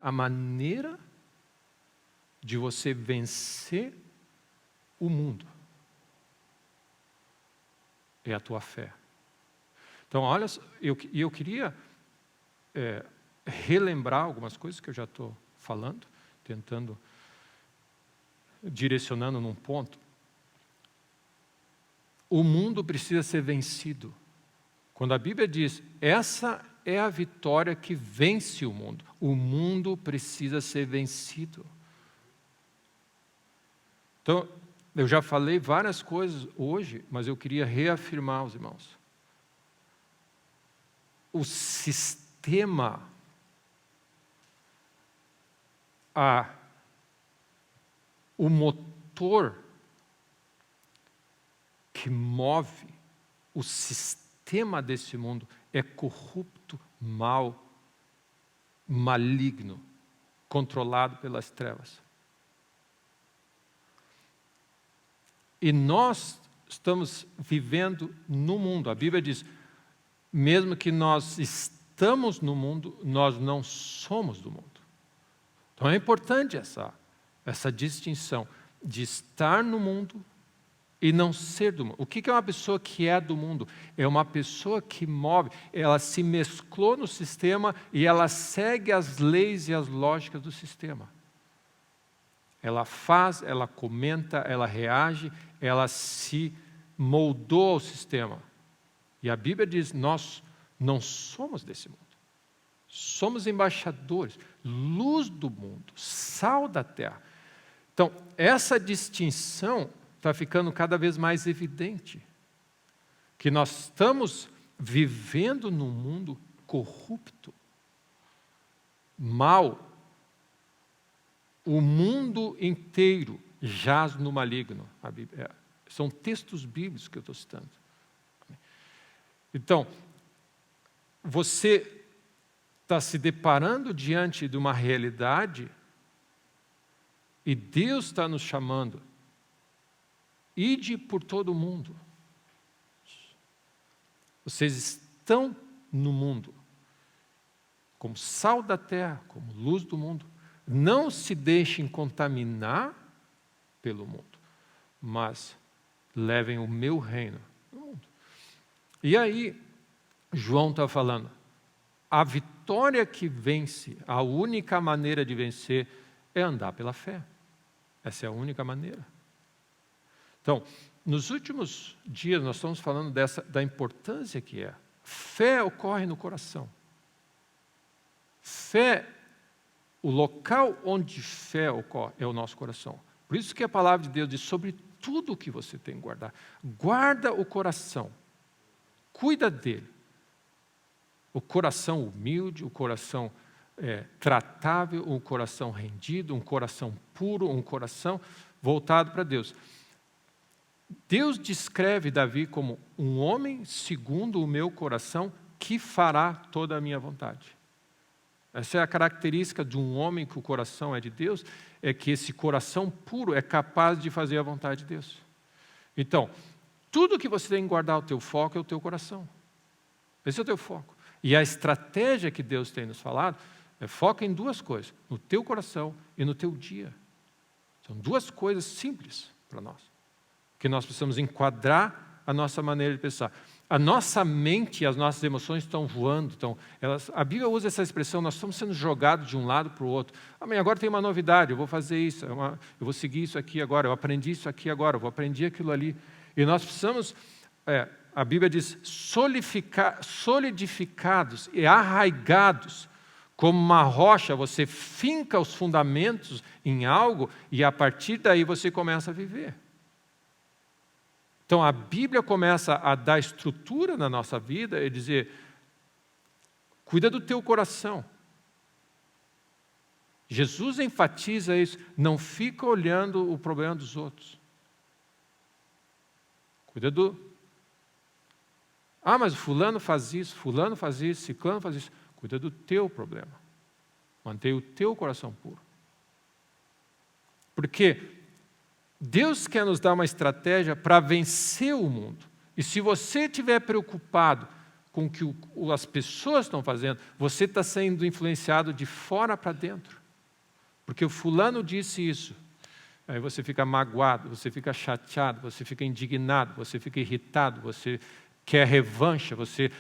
A maneira de você vencer o mundo é a tua fé. Então, olha, eu queria relembrar algumas coisas que eu já estou falando, tentando, direcionando num ponto. O mundo precisa ser vencido. Quando a Bíblia diz, essa é a vitória que vence o mundo precisa ser vencido. Então, eu já falei várias coisas hoje, mas eu queria reafirmar aos irmãos. O sistema, o motor que move o sistema desse mundo é corrupto, mau, maligno, controlado pelas trevas. E nós estamos vivendo no mundo. A Bíblia diz, mesmo que nós estamos no mundo, nós não somos do mundo. Então é importante essa distinção de estar no mundo e não ser do mundo. O que é uma pessoa que é do mundo? É uma pessoa que move, ela se mesclou no sistema e ela segue as leis e as lógicas do sistema. Ela faz, ela comenta, ela reage, ela se moldou ao sistema. E a Bíblia diz, nós não somos desse mundo. Somos embaixadores, luz do mundo, sal da terra. Então, essa distinção está ficando cada vez mais evidente. Que nós estamos vivendo num mundo corrupto, mau. O mundo inteiro jaz no maligno. A Bíblia, são textos bíblicos que eu estou citando. Então, você está se deparando diante de uma realidade e Deus está nos chamando. Ide por todo o mundo. Vocês estão no mundo, como sal da terra, como luz do mundo. Não se deixem contaminar pelo mundo, mas levem o meu reino no mundo. E aí, João está falando, a vitória que vence, a única maneira de vencer é andar pela fé. Essa é a única maneira. Então, nos últimos dias nós estamos falando da importância que é. Fé ocorre no coração. Fé, o local onde fé ocorre é o nosso coração. Por isso que a palavra de Deus diz, sobre tudo o que você tem que guardar. Guarda o coração. Cuida dele. O coração humilde, o coração tratável, um coração rendido, um coração puro, um coração voltado para Deus. Deus descreve Davi como um homem segundo o meu coração que fará toda a minha vontade. Essa é a característica de um homem que o coração é de Deus, é que esse coração puro é capaz de fazer a vontade de Deus. Então, tudo que você tem que guardar o teu foco é o teu coração. Esse é o teu foco. E a estratégia que Deus tem nos falado é foca em duas coisas, no teu coração e no teu dia. São duas coisas simples para nós, que nós precisamos enquadrar a nossa maneira de pensar. A nossa mente e as nossas emoções estão voando. A Bíblia usa essa expressão, nós estamos sendo jogados de um lado para o outro. Agora tem uma novidade, eu vou fazer isso, eu vou seguir isso aqui agora, eu aprendi isso aqui agora, eu vou aprender aquilo ali. E nós precisamos, a Bíblia diz, solidificados e arraigados, como uma rocha, você finca os fundamentos em algo e a partir daí você começa a viver. Então, a Bíblia começa a dar estrutura na nossa vida e dizer, cuida do teu coração. Jesus enfatiza isso, não fica olhando o problema dos outros. Cuida mas fulano faz isso, ciclano faz isso. Cuida do teu problema. Mantenha o teu coração puro. Porque Deus quer nos dar uma estratégia para vencer o mundo. E se você estiver preocupado com o que as pessoas estão fazendo, você está sendo influenciado de fora para dentro. Porque o fulano disse isso. Aí você fica magoado, você fica chateado, você fica indignado, você fica irritado, você quer revanche,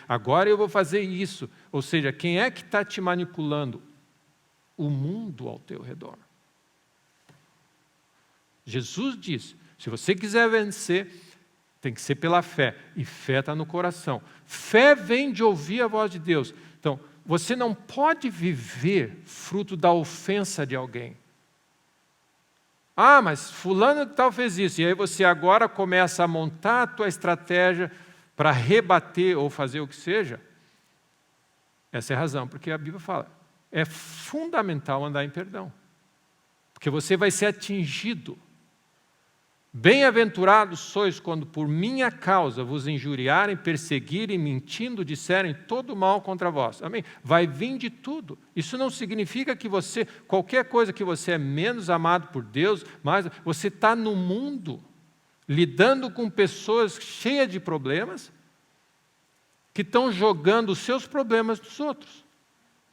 agora eu vou fazer isso. Ou seja, quem é que está te manipulando? O mundo ao teu redor. Jesus diz, se você quiser vencer, tem que ser pela fé. E fé está no coração. Fé vem de ouvir a voz de Deus. Então, você não pode viver fruto da ofensa de alguém. Ah, mas fulano de tal fez isso. E aí você agora começa a montar a tua estratégia para rebater ou fazer o que seja. Essa é a razão, porque a Bíblia fala, é fundamental andar em perdão. Porque você vai ser atingido. Bem-aventurados sois quando por minha causa vos injuriarem, perseguirem, mentindo, disserem todo mal contra vós. Amém? Vai vir de tudo. Isso não significa que qualquer coisa que você é menos amado por Deus, mas você está no mundo, lidando com pessoas cheias de problemas, que estão jogando os seus problemas nos outros.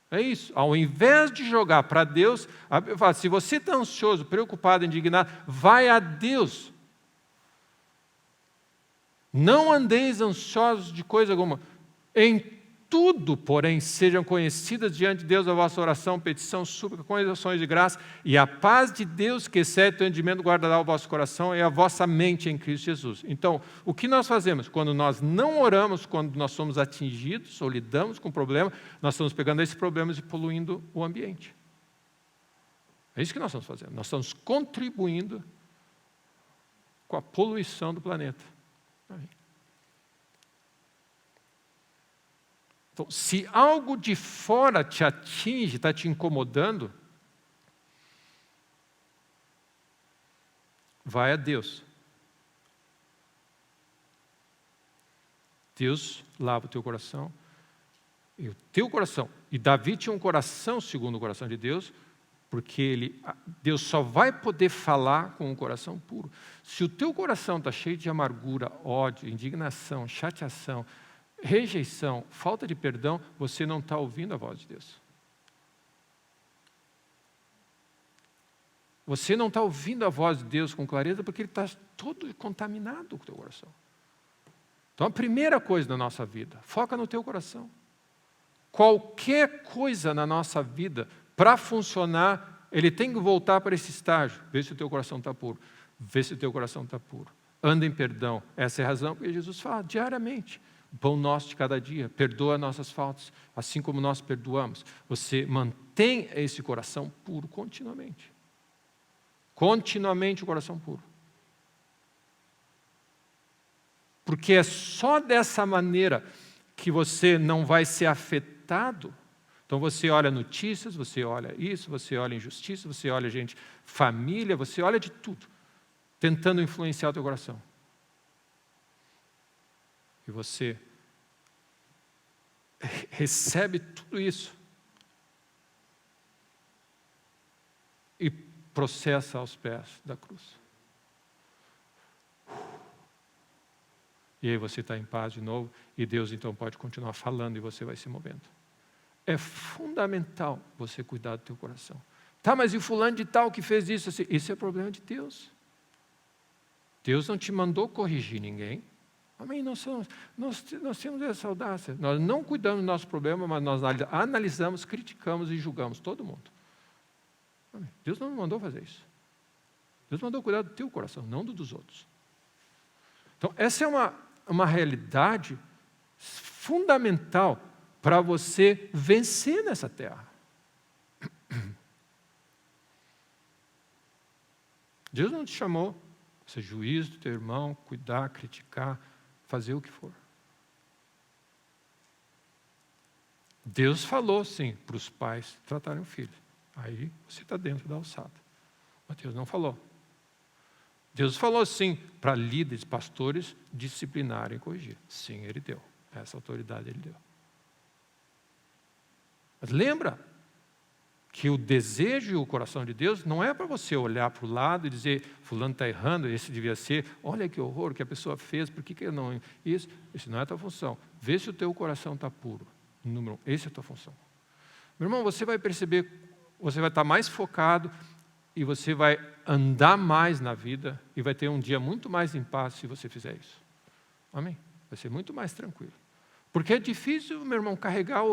É isso. Ao invés de jogar para Deus, eu falo, se você está ansioso, preocupado, indignado, vai a Deus. Não andeis ansiosos de coisa alguma. Em tudo, porém, sejam conhecidas diante de Deus a vossa oração, petição, súplica, com ações de graça, e a paz de Deus, que excede o entendimento, guardará o vosso coração e a vossa mente em Cristo Jesus. Então, o que nós fazemos? Quando nós não oramos, quando nós somos atingidos ou lidamos com o problema, nós estamos pegando esses problemas e poluindo o ambiente. É isso que nós estamos fazendo. Nós estamos contribuindo com a poluição do planeta. Então, se algo de fora te atinge, está te incomodando, vai a Deus. Deus lava o teu coração. E o teu coração. E Davi tinha um coração segundo o coração de Deus, porque Deus só vai poder falar com um coração puro. Se o teu coração está cheio de amargura, ódio, indignação, chateação, rejeição, falta de perdão, você não está ouvindo a voz de Deus. Você não está ouvindo a voz de Deus com clareza porque ele está todo contaminado com o teu coração. Então a primeira coisa na nossa vida, foca no teu coração. Qualquer coisa na nossa vida, para funcionar, ele tem que voltar para esse estágio. Vê se o teu coração está puro. Vê se o teu coração está puro. Anda em perdão. Essa é a razão porque Jesus fala diariamente. O pão nosso de cada dia, perdoa nossas faltas, assim como nós perdoamos. Você mantém esse coração puro continuamente. Continuamente o coração puro. Porque é só dessa maneira que você não vai ser afetado. Então você olha notícias, você olha isso, você olha injustiça, você olha gente, família, você olha de tudo, tentando influenciar o teu coração. E você recebe tudo isso e processa aos pés da cruz. E aí você está em paz de novo, e Deus então pode continuar falando e você vai se movendo. É fundamental você cuidar do teu coração. Tá, mas e fulano de tal que fez isso? Assim? Isso é problema de Deus. Deus não te mandou corrigir ninguém. Amém? Nós temos essa audácia. Nós não cuidamos do nosso problema, mas nós analisamos, criticamos e julgamos todo mundo. Amém? Deus não me mandou fazer isso. Deus mandou cuidar do teu coração, não do dos outros. Então, essa é uma realidade fundamental para você vencer nessa terra. Deus não te chamou para ser juiz do teu irmão, cuidar, criticar, fazer o que for. Deus falou, sim, para os pais tratarem o filho. Aí você está dentro da alçada. Mas Deus não falou. Deus falou, sim, para líderes, pastores, disciplinarem e corrigir. Sim, Ele deu. Essa autoridade Ele deu. Mas lembra que o desejo e o coração de Deus não é para você olhar para o lado e dizer, fulano está errando, esse devia ser, olha que horror que a pessoa fez, por que não... Isso não é a tua função. Vê se o teu coração está puro. Número 1, essa é a tua função. Meu irmão, você vai perceber, você vai estar mais focado e você vai andar mais na vida e vai ter um dia muito mais em paz se você fizer isso. Amém? Vai ser muito mais tranquilo. Porque é difícil, meu irmão, carregar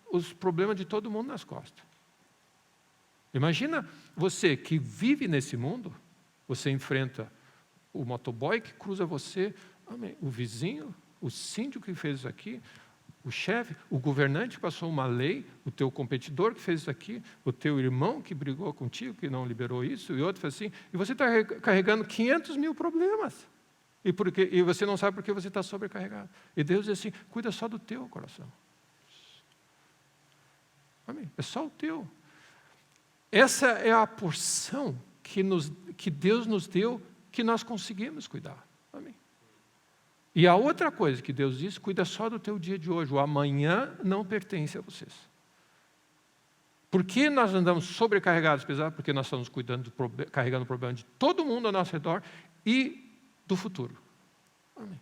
os problemas de todo mundo nas costas. Imagina você que vive nesse mundo, você enfrenta o motoboy que cruza você, amém, o vizinho, o síndico que fez isso aqui, o chefe, o governante que passou uma lei, o teu competidor que fez isso aqui, o teu irmão que brigou contigo, que não liberou isso, e outro fez assim, e você está carregando 500 mil problemas. E você não sabe por que você está sobrecarregado. E Deus diz assim, cuida só do teu coração. Amém? É só o teu. Essa é a porção que Deus nos deu, que nós conseguimos cuidar. Amém? E a outra coisa que Deus diz, cuida só do teu dia de hoje. O amanhã não pertence a vocês. Por que nós andamos sobrecarregados, pesados? Porque nós estamos carregando o problema de todo mundo ao nosso redor e do futuro. Amém?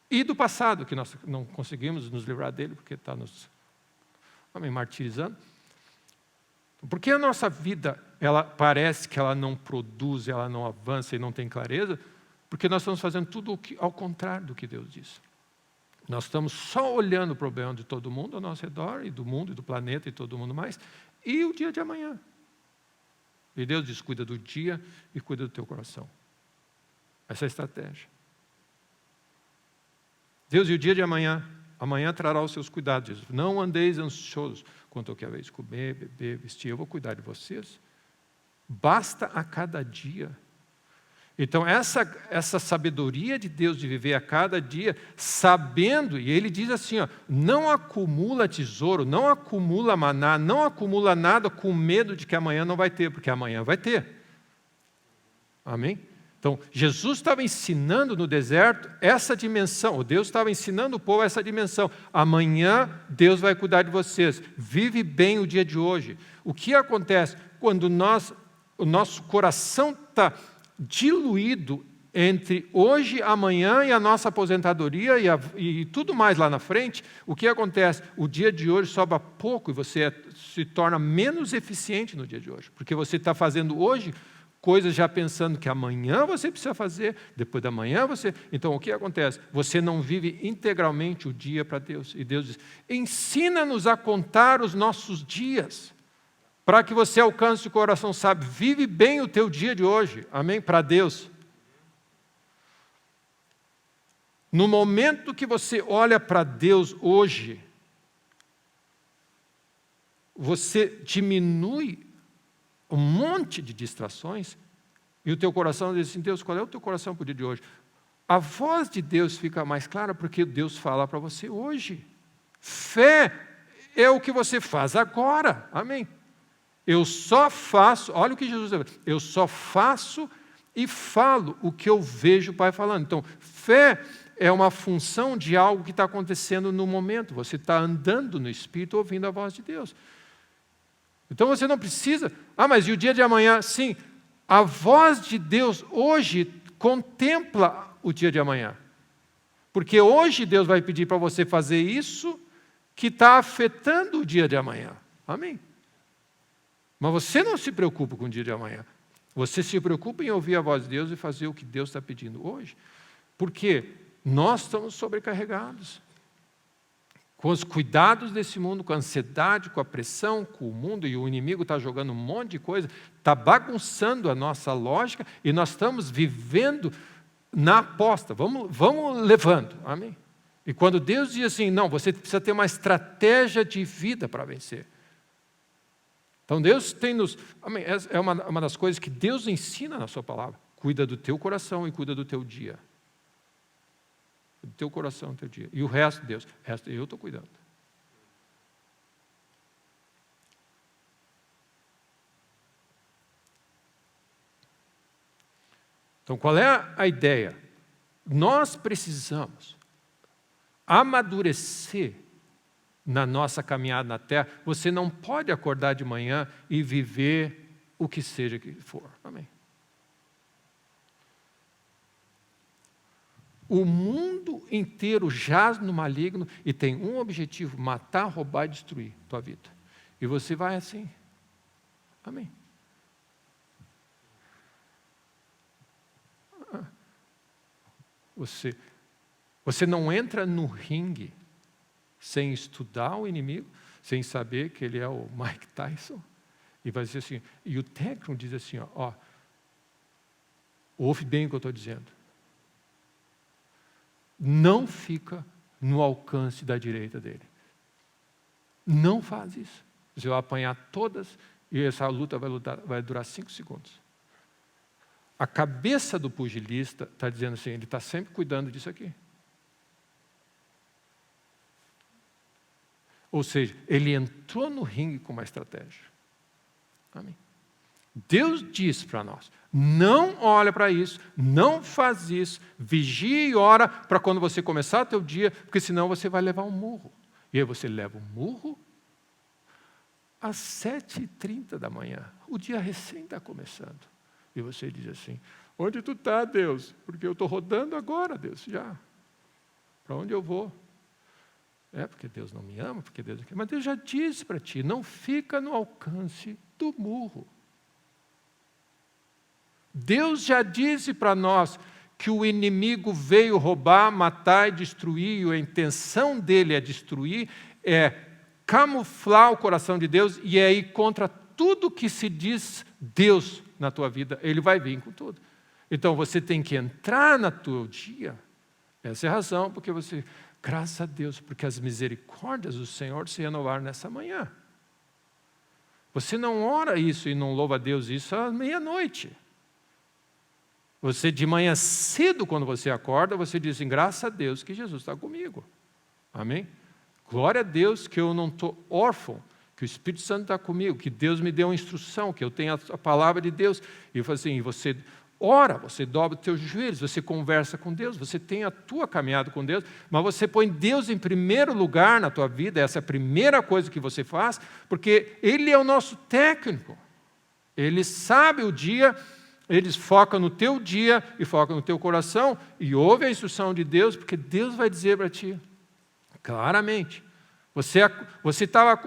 E do passado, que nós não conseguimos nos livrar dele, porque está nos martirizando. Porque a nossa vida, ela parece que ela não produz, ela não avança e não tem clareza, porque nós estamos fazendo tudo ao contrário do que Deus diz. Nós estamos só olhando o problema de todo mundo ao nosso redor, e do mundo, e do planeta, e todo mundo mais, e o dia de amanhã. E Deus diz, cuida do dia e cuida do teu coração. Essa é a estratégia. Deus, e o dia de amanhã? Amanhã trará os seus cuidados. Não andeis ansiosos quanto ao que haveis de comer, beber, vestir. Eu vou cuidar de vocês. Basta a cada dia. Então, essa sabedoria de Deus de viver a cada dia, sabendo, e Ele diz assim, não acumula tesouro, não acumula maná, não acumula nada com medo de que amanhã não vai ter, porque amanhã vai ter. Amém? Então, Jesus estava ensinando no deserto essa dimensão, ou Deus estava ensinando o povo essa dimensão. Amanhã Deus vai cuidar de vocês. Vive bem o dia de hoje. O que acontece quando o nosso coração está diluído entre hoje, amanhã e a nossa aposentadoria e tudo mais lá na frente? O que acontece? O dia de hoje sobra pouco e você se torna menos eficiente no dia de hoje, porque você está fazendo hoje coisas já pensando que amanhã você precisa fazer, depois da manhã você... Então, o que acontece? Você não vive integralmente o dia para Deus. E Deus diz, ensina-nos a contar os nossos dias, para que você alcance o coração sábio. Vive bem o teu dia de hoje. Amém? Para Deus. No momento que você olha para Deus hoje, você diminui um monte de distrações, e o teu coração diz assim, Deus, qual é o teu coração para o dia de hoje? A voz de Deus fica mais clara porque Deus fala para você hoje. Fé é o que você faz agora. Amém? Eu só faço, olha o que Jesus diz, eu só faço e falo o que eu vejo o Pai falando. Então, fé é uma função de algo que está acontecendo no momento. Você está andando no Espírito, ouvindo a voz de Deus. Então você não precisa... mas e o dia de amanhã? Sim, a voz de Deus hoje contempla o dia de amanhã. Porque hoje Deus vai pedir para você fazer isso que está afetando o dia de amanhã. Amém? Mas você não se preocupa com o dia de amanhã. Você se preocupa em ouvir a voz de Deus e fazer o que Deus está pedindo hoje. Porque nós estamos sobrecarregados. Com os cuidados desse mundo, com a ansiedade, com a pressão, com o mundo, e o inimigo está jogando um monte de coisa, está bagunçando a nossa lógica, e nós estamos vivendo na aposta. Vamos levando. Amém? E quando Deus diz assim, não, você precisa ter uma estratégia de vida para vencer. Então Deus tem nos... Amém? É uma das coisas que Deus ensina na sua palavra. Cuida do teu coração e cuida do teu dia. Do teu coração, do teu dia. E o resto, Deus, o resto eu estou cuidando. Então, qual é a ideia? Nós precisamos amadurecer na nossa caminhada na terra, você não pode acordar de manhã e viver o que seja que for. Amém. O mundo inteiro jaz no maligno e tem um objetivo: matar, roubar e destruir a tua vida. E você vai assim. Amém. Você não entra no ringue sem estudar o inimigo, sem saber que ele é o Mike Tyson. E vai dizer assim, e o técnico diz assim, ó, ouve bem o que eu estou dizendo. Não fica no alcance da direita dele. Não faz isso. Você vai apanhar todas e essa luta vai durar 5 segundos. A cabeça do pugilista está dizendo assim, ele está sempre cuidando disso aqui. Ou seja, ele entrou no ringue com uma estratégia. Amém. Deus diz para nós, não olha para isso, não faz isso, vigia e ora para quando você começar o teu dia, porque senão você vai levar um murro. E aí você leva um murro às 7h30 da manhã, o dia recém está começando. E você diz assim, onde tu está, Deus? Porque eu estou rodando agora, Deus, já. Para onde eu vou? É porque Deus não me ama, porque Deus não quer. Mas Deus já disse para ti, não fica no alcance do murro. Deus já disse para nós que o inimigo veio roubar, matar e destruir, e a intenção dele é destruir, é camuflar o coração de Deus e é ir contra tudo que se diz Deus na tua vida. Ele vai vir com tudo. Então você tem que entrar no teu dia. Essa é a razão porque você... Graças a Deus, porque as misericórdias do Senhor se renovaram nessa manhã. Você não ora isso e não louva a Deus isso à meia-noite. Você de manhã cedo, quando você acorda, você diz assim, graças a Deus que Jesus está comigo. Amém? Glória a Deus que eu não estou órfão, que o Espírito Santo está comigo, que Deus me deu uma instrução, que eu tenho a palavra de Deus. E assim, você... ora, você dobra os teus joelhos, você conversa com Deus, você tem a tua caminhada com Deus, mas você põe Deus em primeiro lugar na tua vida, essa é a primeira coisa que você faz, porque Ele é o nosso técnico. Ele sabe o dia, Ele foca no teu dia e foca no teu coração e ouve a instrução de Deus, porque Deus vai dizer para ti, claramente, você estava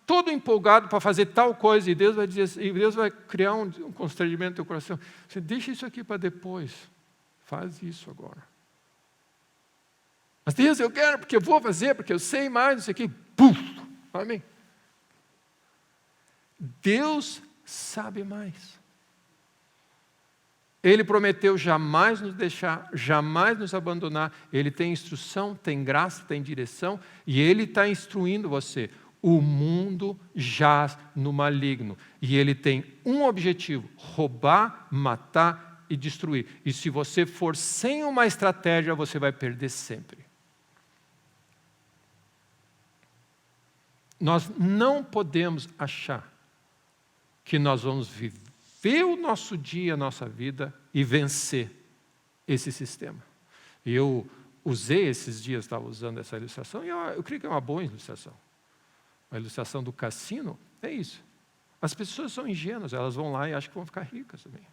todo empolgado para fazer tal coisa, e Deus vai dizer, e Deus vai criar um constrangimento no teu coração. Você deixa isso aqui para depois. Faz isso agora. Mas Deus, eu quero, porque eu vou fazer, porque eu sei mais, não sei o quê. Puf! Amém. Deus sabe mais. Ele prometeu jamais nos deixar, jamais nos abandonar. Ele tem instrução, tem graça, tem direção, e Ele está instruindo você. O mundo jaz no maligno. E ele tem um objetivo: roubar, matar e destruir. E se você for sem uma estratégia, você vai perder sempre. Nós não podemos achar que nós vamos viver o nosso dia, a nossa vida e vencer esse sistema. E eu usei esses dias, estava usando essa ilustração, e eu creio que é uma boa ilustração. A ilustração do cassino é isso. As pessoas são ingênuas, elas vão lá e acham que vão ficar ricas também.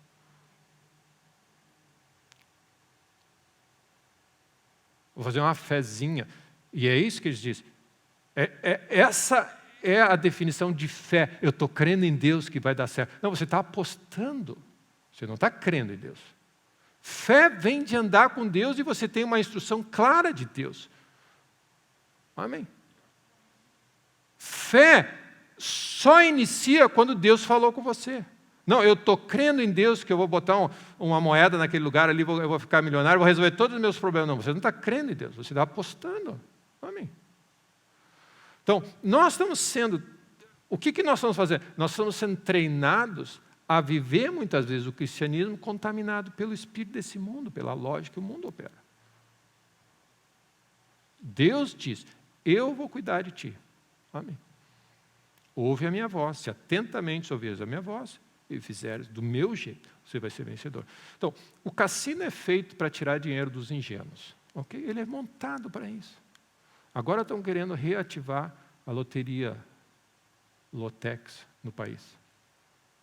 Vou fazer uma fezinha. E é isso que eles dizem. Essa é a definição de fé. Eu estou crendo em Deus que vai dar certo. Não, você está apostando. Você não está crendo em Deus. Fé vem de andar com Deus e você tem uma instrução clara de Deus. Amém. Fé só inicia quando Deus falou com você. Não, eu estou crendo em Deus que eu vou botar uma moeda naquele lugar ali, eu vou ficar milionário, vou resolver todos os meus problemas. Não, você não está crendo em Deus, você está apostando. Amém. Então, nós estamos sendo... O que nós estamos fazendo? Nós estamos sendo treinados a viver muitas vezes o cristianismo contaminado pelo espírito desse mundo, pela lógica que o mundo opera. Deus diz, eu vou cuidar de ti. Amém. Ouve a minha voz, se atentamente ouvires a minha voz e fizeres do meu jeito, você vai ser vencedor. Então, o cassino é feito para tirar dinheiro dos ingênuos. Okay? Ele é montado para isso. Agora estão querendo reativar a loteria Lotex no país.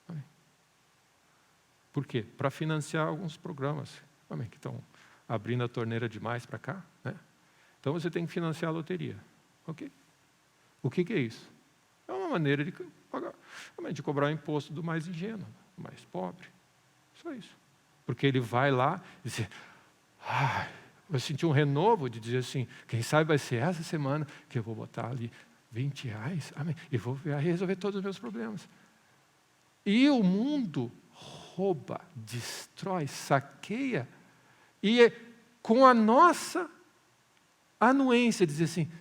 Amém. Por quê? Para financiar alguns programas, amém, que estão abrindo a torneira demais para cá, né? Então você tem que financiar a loteria. Ok? O que é isso? É uma maneira de pagar, de cobrar o imposto do mais ingênuo, do mais pobre. Só isso. Porque ele vai lá e diz, eu senti um renovo de dizer assim, quem sabe vai ser essa semana que eu vou botar ali R$20, amém, e vou resolver todos os meus problemas. E o mundo rouba, destrói, saqueia, e com a nossa anuência dizer assim,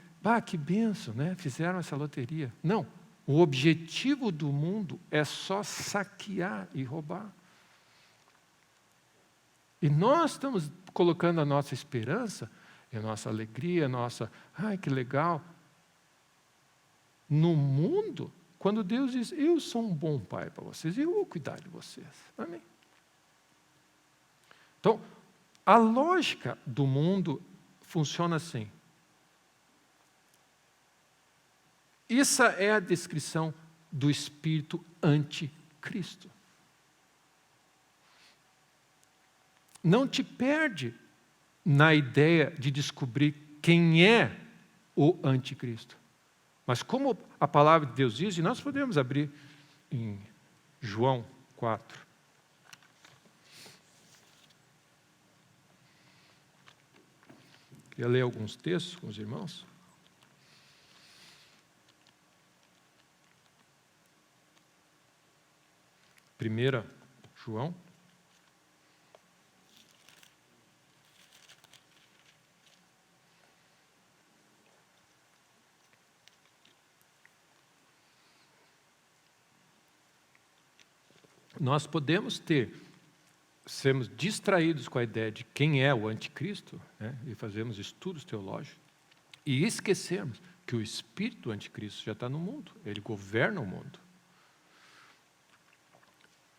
que bênção, né? Fizeram essa loteria. Não, o objetivo do mundo é só saquear e roubar. E nós estamos colocando a nossa esperança, a nossa alegria, a nossa, que legal, no mundo, quando Deus diz, eu sou um bom pai para vocês, eu vou cuidar de vocês. Amém? Então, a lógica do mundo funciona assim. Essa é a descrição do espírito anticristo. Não te perde na ideia de descobrir quem é o anticristo. Mas como a palavra de Deus diz, e nós podemos abrir em João 4. Queria ler alguns textos com os irmãos. Primeira João. Nós podemos sermos distraídos com a ideia de quem é o anticristo, né, e fazermos estudos teológicos, e esquecermos que o espírito do anticristo já está no mundo, ele governa o mundo.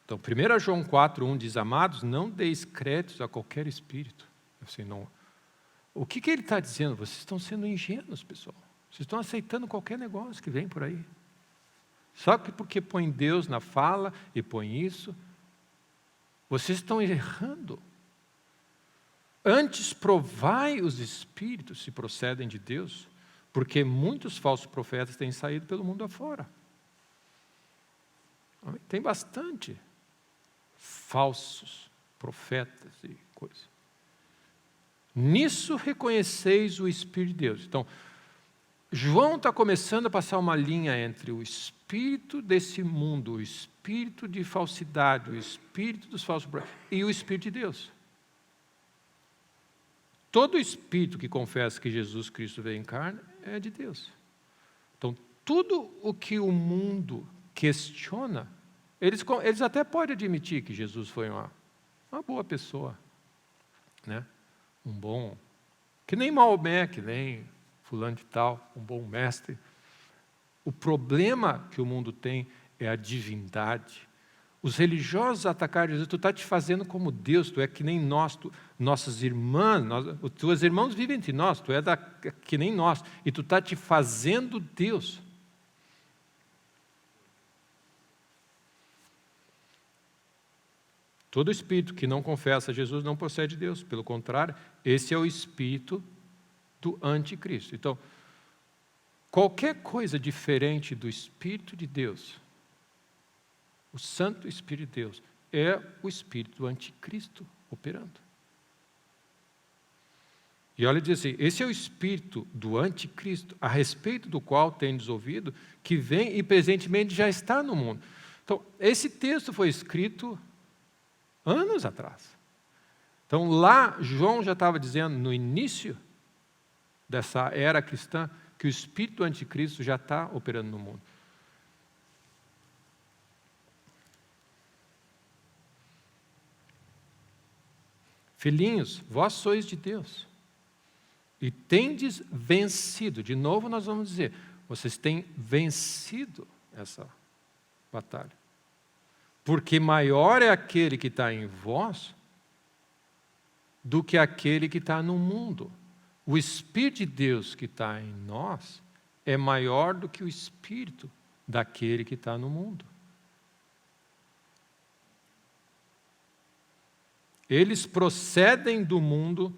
Então, 1 João 4:1 diz, amados, não deis créditos a qualquer espírito. Assim, não. O que ele está dizendo? Vocês estão sendo ingênuos, pessoal. Vocês estão aceitando qualquer negócio que vem por aí. Só que porque põe Deus na fala e põe isso, vocês estão errando. Antes provai os espíritos se procedem de Deus, porque muitos falsos profetas têm saído pelo mundo afora. Tem bastante falsos profetas e coisas. Nisso reconheceis o Espírito de Deus. Então, João está começando a passar uma linha entre o espírito desse mundo, o espírito de falsidade, o espírito dos falsos profetas e o Espírito de Deus. Todo espírito que confessa que Jesus Cristo veio em carne é de Deus. Então, tudo o que o mundo questiona, eles até podem admitir que Jesus foi uma boa pessoa, né? Um bom, que nem Maomé, que nem fulano de tal, um bom mestre. O problema que o mundo tem é a divindade. Os religiosos atacaram Jesus, tu está te fazendo como Deus, tu é que nem nós, nossas irmãs, tuas irmãos vivem entre nós, tu é que nem nós, e tu está te fazendo Deus. Todo espírito que não confessa Jesus não procede de Deus, pelo contrário, esse é o espírito do anticristo. Então, qualquer coisa diferente do Espírito de Deus, o Santo Espírito de Deus, é o espírito do anticristo operando. E olha, diz assim, esse é o espírito do anticristo, a respeito do qual tendes ouvido, que vem e presentemente já está no mundo. Então, esse texto foi escrito anos atrás. Então, lá, João já estava dizendo, no início dessa era cristã, que o espírito do anticristo já está operando no mundo. Filhinhos, vós sois de Deus, e tendes vencido. De novo nós vamos dizer, vocês têm vencido essa batalha. Porque maior é aquele que está em vós do que aquele que está no mundo. O Espírito de Deus que está em nós é maior do que o espírito daquele que está no mundo. Eles procedem do mundo,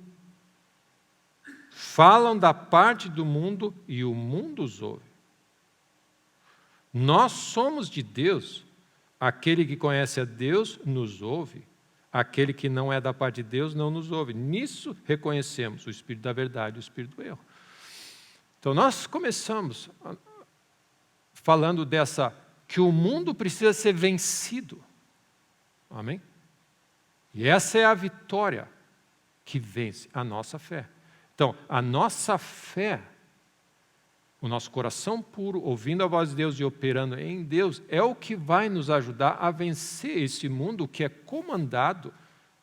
falam da parte do mundo e o mundo os ouve. Nós somos de Deus. Aquele que conhece a Deus nos ouve. Aquele que não é da parte de Deus não nos ouve. Nisso reconhecemos o espírito da verdade e o espírito do erro. Então nós começamos falando que o mundo precisa ser vencido. Amém? E essa é a vitória que vence a nossa fé. Então, a nossa fé, o nosso coração puro, ouvindo a voz de Deus e operando em Deus, é o que vai nos ajudar a vencer esse mundo que é comandado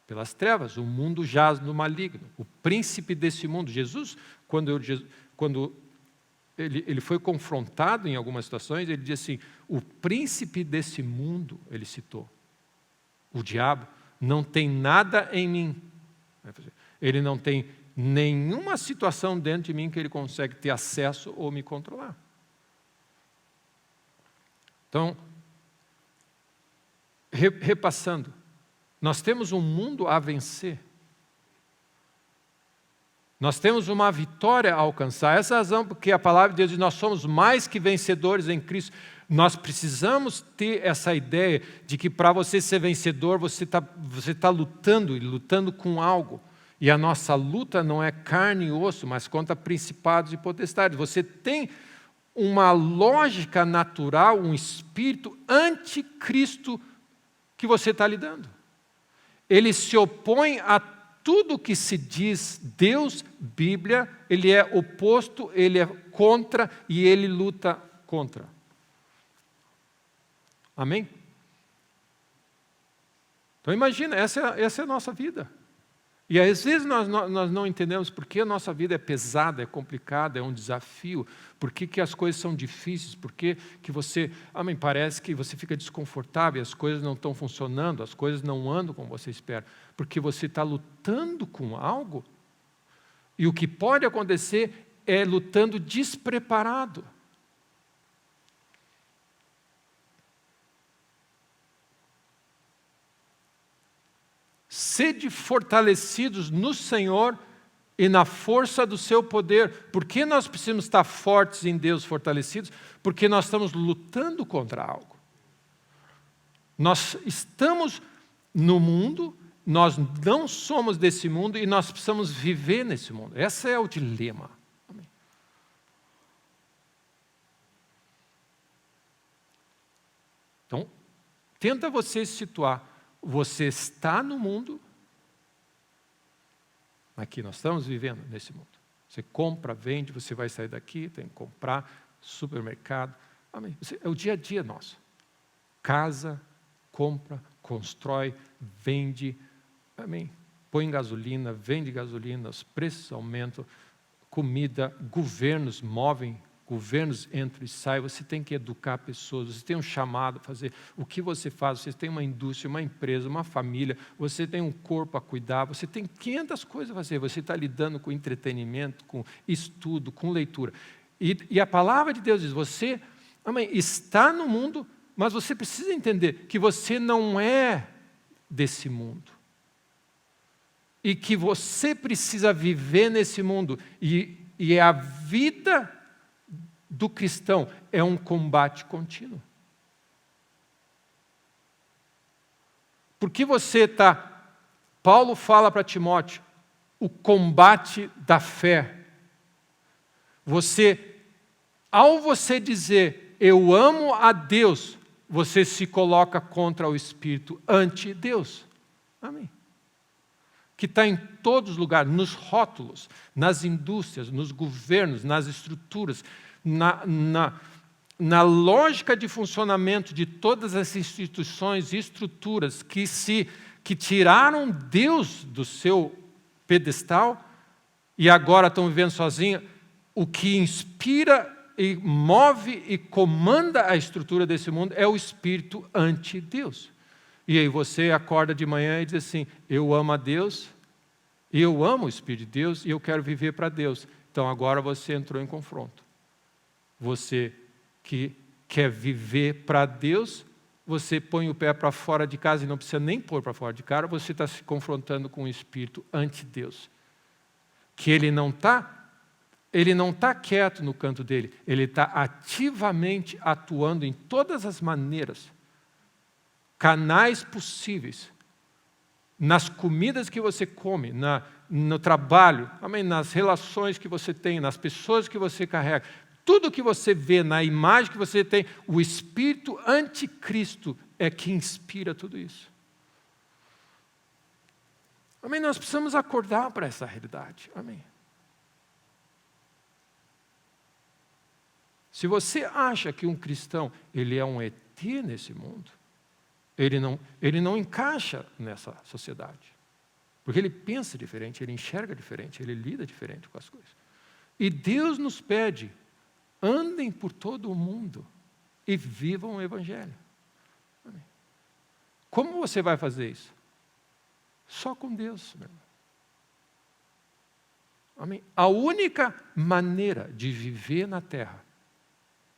pelas trevas. O mundo jaz no maligno, o príncipe desse mundo. Jesus, quando ele foi confrontado em algumas situações, ele disse assim, o príncipe desse mundo, ele citou, o diabo, não tem nada em mim. Ele não tem nenhuma situação dentro de mim que ele consegue ter acesso ou me controlar. Então, repassando, nós temos um mundo a vencer. Nós temos uma vitória a alcançar. Essa é a razão porque a palavra de Deus diz, nós somos mais que vencedores em Cristo. Nós precisamos ter essa ideia de que para você ser vencedor, você tá lutando, e lutando com algo. E a nossa luta não é carne e osso, mas contra principados e potestades. Você tem uma lógica natural, um espírito anticristo que você está lidando. Ele se opõe a tudo que se diz Deus, Bíblia, ele é oposto, ele é contra e ele luta contra. Amém? Então imagina, essa é a nossa vida. E às vezes nós não entendemos por que a nossa vida é pesada, é complicada, é um desafio, por que as coisas são difíceis, por que você, parece que você fica desconfortável, as coisas não estão funcionando, as coisas não andam como você espera, porque você está lutando com algo, e o que pode acontecer é lutando despreparado. Sede fortalecidos no Senhor e na força do seu poder. Por que nós precisamos estar fortes em Deus, fortalecidos? Porque nós estamos lutando contra algo. Nós estamos no mundo, nós não somos desse mundo e nós precisamos viver nesse mundo. Esse é o dilema. Amém. Então, tenta você se situar. Você está no mundo, aqui nós estamos vivendo nesse mundo. Você compra, vende, você vai sair daqui, tem que comprar, supermercado. Amém. É o dia a dia nosso. Casa, compra, constrói, vende. Amém. Põe gasolina, vende gasolina, os preços aumentam, comida, governos movem. Governos entram e saem, você tem que educar pessoas, você tem um chamado a fazer. O que você faz? Você tem uma indústria, uma empresa, uma família, você tem um corpo a cuidar, você tem 500 coisas a fazer. Você está lidando com entretenimento, com estudo, com leitura. E a palavra de Deus diz, você está no mundo, mas você precisa entender que você não é desse mundo. E que você precisa viver nesse mundo. E a vida do cristão é um combate contínuo. Porque Paulo fala para Timóteo, o combate da fé. Ao você dizer, eu amo a Deus, você se coloca contra o espírito anti-Deus. Amém. Que está em todos os lugares, nos rótulos, nas indústrias, nos governos, nas estruturas, na lógica de funcionamento de todas as instituições e estruturas que tiraram Deus do seu pedestal e agora estão vivendo sozinhos, o que inspira e move e comanda a estrutura desse mundo é o espírito anti-Deus. E aí você acorda de manhã e diz assim, eu amo a Deus, eu amo o Espírito de Deus e eu quero viver para Deus. Então agora você entrou em confronto. Você que quer viver para Deus, você põe o pé para fora de casa e não precisa nem pôr para fora de casa, você está se confrontando com um espírito anti-Deus. Que ele não está quieto no canto dele, ele está ativamente atuando em todas as maneiras, canais possíveis, nas comidas que você come, no trabalho, amém, nas relações que você tem, nas pessoas que você carrega. Tudo que você vê, na imagem que você tem, o espírito anticristo é que inspira tudo isso. Amém? Nós precisamos acordar para essa realidade. Amém? Se você acha que um cristão ele é um ET nesse mundo, ele não encaixa nessa sociedade. Porque ele pensa diferente, ele enxerga diferente, ele lida diferente com as coisas. E Deus nos pede, andem por todo o mundo e vivam o Evangelho. Amém. Como você vai fazer isso? Só com Deus, meu irmão. Amém. A única maneira de viver na terra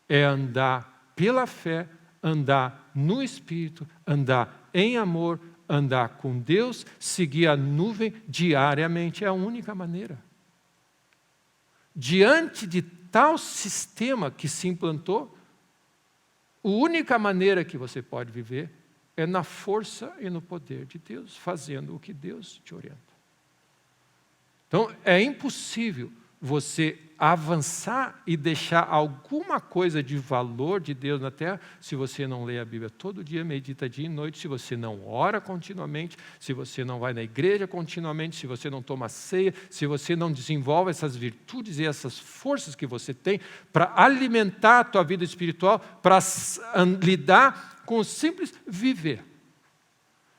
é andar pela fé, andar no Espírito, andar em amor, andar com Deus, seguir a nuvem diariamente. É a única maneira. Diante de tal sistema que se implantou, a única maneira que você pode viver é na força e no poder de Deus, fazendo o que Deus te orienta. Então, é impossível você avançar e deixar alguma coisa de valor de Deus na terra se você não lê a Bíblia todo dia, medita dia e noite, se você não ora continuamente, se você não vai na igreja continuamente, se você não toma ceia, se você não desenvolve essas virtudes e essas forças que você tem para alimentar a tua vida espiritual, para lidar com o simples viver.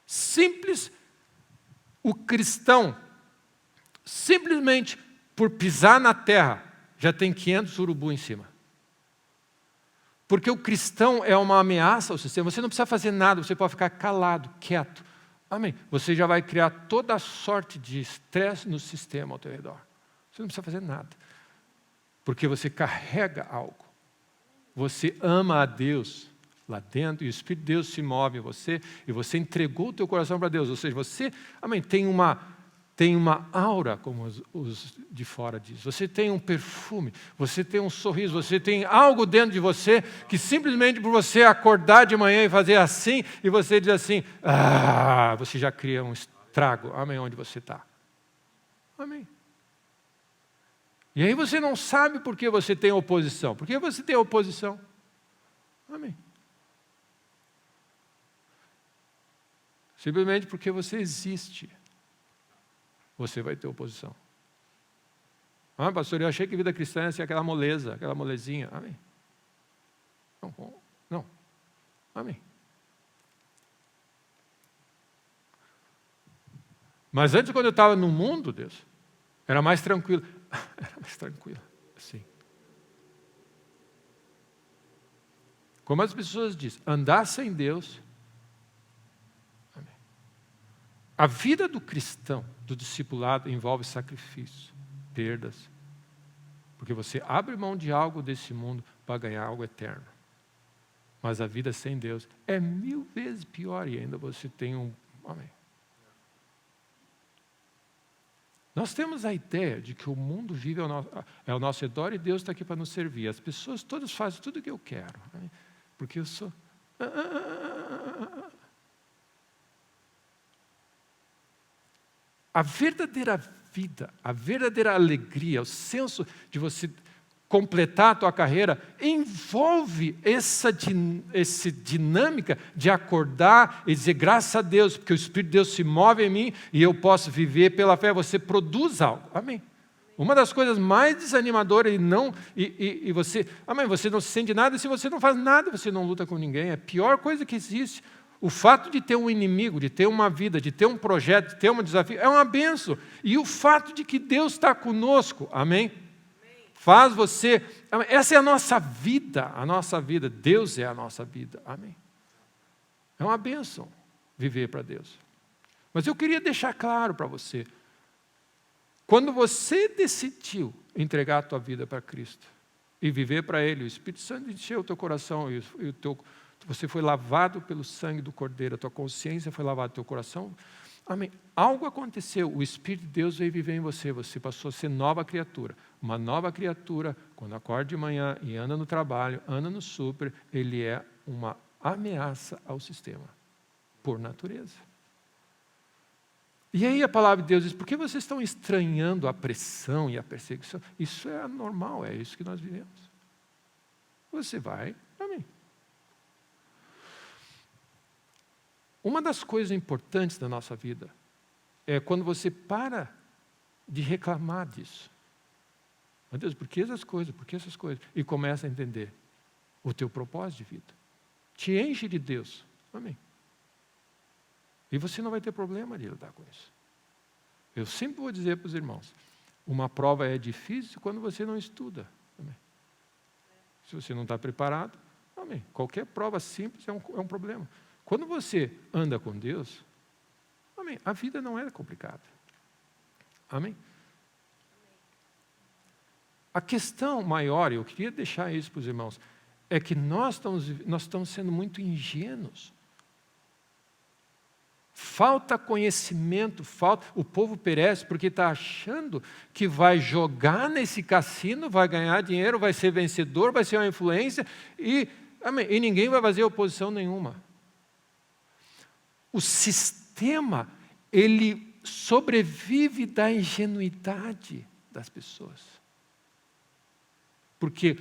Simples, o cristão, simplesmente por pisar na terra, já tem 500 urubu em cima. Porque o cristão é uma ameaça ao sistema. Você não precisa fazer nada, você pode ficar calado, quieto. Amém. Você já vai criar toda a sorte de estresse no sistema ao teu redor. Você não precisa fazer nada. Porque você carrega algo. Você ama a Deus lá dentro, e o Espírito de Deus se move em você, e você entregou o teu coração para Deus. Ou seja, você, amém, tem uma aura, como os de fora dizem. Você tem um perfume, você tem um sorriso, você tem algo dentro de você que simplesmente por você acordar de manhã e fazer assim, e você diz assim, você já cria um estrago, amém, onde você está. Amém. E aí você não sabe por que você tem oposição. Por que você tem oposição? Amém. Simplesmente porque você existe. Você vai ter oposição. Pastor, eu achei que vida cristã ia ser aquela moleza, aquela molezinha. Amém. Não. Amém. Mas antes, quando eu estava no mundo, Deus, era mais tranquilo. Era mais tranquilo, assim. Como as pessoas dizem, andar sem Deus. Amém. A vida do cristão, do discipulado, envolve sacrifício, perdas. Porque você abre mão de algo desse mundo para ganhar algo eterno. Mas a vida sem Deus é 1000 vezes pior e ainda você tem um... Amém. Nós temos a ideia de que o mundo vive ao nosso redor e Deus está aqui para nos servir. As pessoas todas fazem tudo o que eu quero. Amém? Porque eu sou... A verdadeira vida, a verdadeira alegria, o senso de você completar a tua carreira, envolve essa dinâmica de acordar e dizer graças a Deus, porque o Espírito de Deus se move em mim e eu posso viver pela fé. Você produz algo. Amém. Uma das coisas mais desanimadoras e você, amém, você não se sente nada, e se você não faz nada, você não luta com ninguém. É a pior coisa que existe. O fato de ter um inimigo, de ter uma vida, de ter um projeto, de ter um desafio, é uma bênção. E o fato de que Deus está conosco, amém? Faz você... Essa é a nossa vida. Deus é a nossa vida, amém? É uma bênção viver para Deus. Mas eu queria deixar claro para você, quando você decidiu entregar a tua vida para Cristo, e viver para Ele. O Espírito Santo encheu o teu coração você foi lavado pelo sangue do Cordeiro, a tua consciência foi lavada, o teu coração. Amém. Algo aconteceu, o Espírito de Deus veio viver em você, você passou a ser nova criatura. Uma nova criatura, quando acorda de manhã e anda no trabalho, anda no super, ele é uma ameaça ao sistema, por natureza. E aí a palavra de Deus diz, por que vocês estão estranhando a pressão e a perseguição? Isso é normal, é isso que nós vivemos. Você vai, amém. Uma das coisas importantes da nossa vida é quando você para de reclamar disso. Meu Deus, por que essas coisas? Por que essas coisas? E começa a entender o teu propósito de vida. Te enche de Deus. Amém. E você não vai ter problema de lidar com isso. Eu sempre vou dizer para os irmãos, uma prova é difícil quando você não estuda. Amém. Se você não está preparado, amém. Qualquer prova simples é um problema. Quando você anda com Deus, amém, a vida não é complicada. Amém? A questão maior, eu queria deixar isso para os irmãos, é que nós estamos sendo muito ingênuos. Falta conhecimento, o povo perece porque está achando que vai jogar nesse cassino, vai ganhar dinheiro, vai ser vencedor, vai ser uma influência e ninguém vai fazer oposição nenhuma. O sistema, ele sobrevive da ingenuidade das pessoas. Porque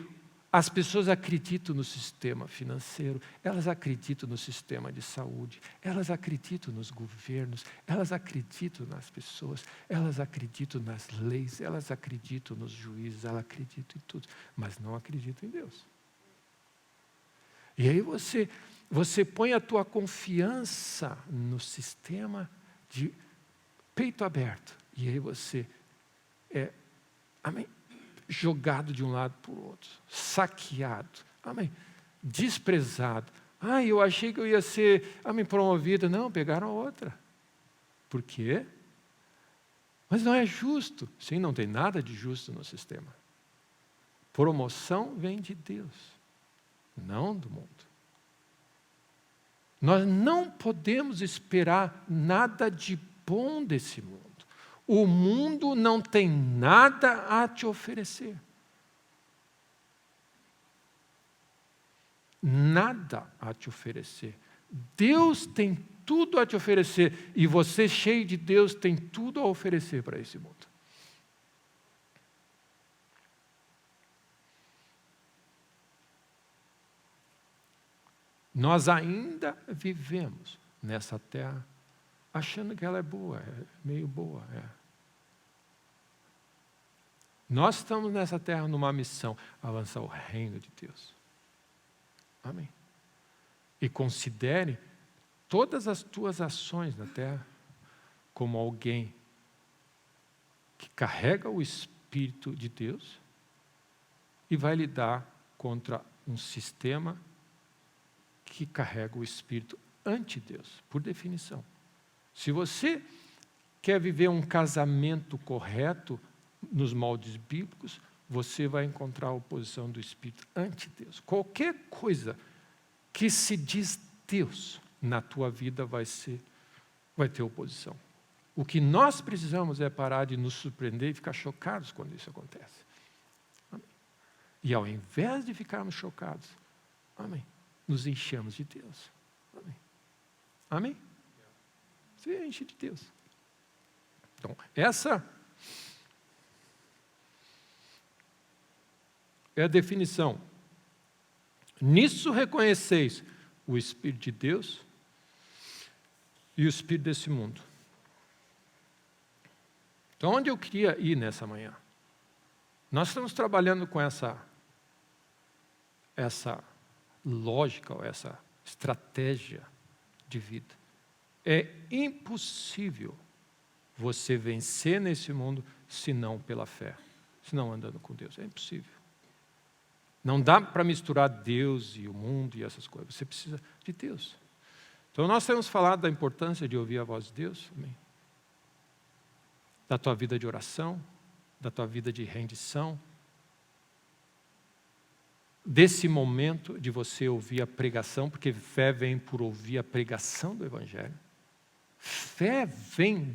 as pessoas acreditam no sistema financeiro, elas acreditam no sistema de saúde, elas acreditam nos governos, elas acreditam nas pessoas, elas acreditam nas leis, elas acreditam nos juízes, elas acreditam em tudo, mas não acreditam em Deus. E aí você põe a tua confiança no sistema de peito aberto. E aí você é, amém, jogado de um lado para o outro, saqueado, amém, desprezado. Eu achei que eu ia ser, promovido. Não, pegaram a outra. Por quê? Mas não é justo. Sim, não tem nada de justo no sistema. Promoção vem de Deus, não do mundo. Nós não podemos esperar nada de bom desse mundo. O mundo não tem nada a te oferecer. Nada a te oferecer. Deus tem tudo a te oferecer e você, cheio de Deus, tem tudo a oferecer para esse mundo. Nós ainda vivemos nessa terra achando que ela é boa, é meio boa. Nós estamos nessa terra numa missão, avançar o reino de Deus. Amém. E considere todas as tuas ações na terra como alguém que carrega o Espírito de Deus e vai lidar contra um sistema que carrega o espírito anti-Deus, por definição. Se você quer viver um casamento correto nos moldes bíblicos, você vai encontrar a oposição do espírito anti-Deus. Qualquer coisa que se diz Deus na tua vida vai ter oposição. O que nós precisamos é parar de nos surpreender e ficar chocados quando isso acontece. Amém. E ao invés de ficarmos chocados, amém, nos enchemos de Deus. Amém? Amém? Você enche de Deus. Então, essa é a definição. Nisso reconheceis o Espírito de Deus e o Espírito desse mundo. Então, onde eu queria ir nessa manhã? Nós estamos trabalhando com essa lógica, ou essa estratégia de vida. É impossível você vencer nesse mundo se não pela fé, se não andando com Deus. É impossível. Não dá para misturar Deus e o mundo e essas coisas. Você precisa de Deus. Então nós temos falado da importância de ouvir a voz de Deus, amém? Da tua vida de oração, da tua vida de rendição. desse momento de você ouvir a pregação, porque fé vem por ouvir a pregação do Evangelho. Fé vem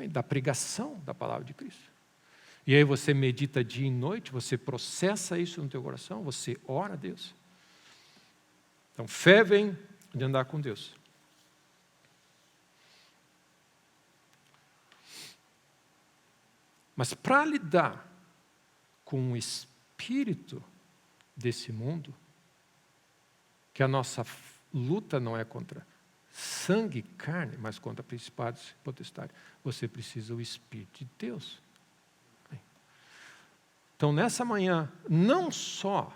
da pregação da palavra de Cristo. E aí você medita dia e noite, você processa isso no teu coração, você ora a Deus. Então, fé vem de andar com Deus. Mas para lidar com o espírito desse mundo, que a nossa luta não é contra sangue e carne, mas contra principados e potestades, você precisa do Espírito de Deus. Então, nessa manhã, não só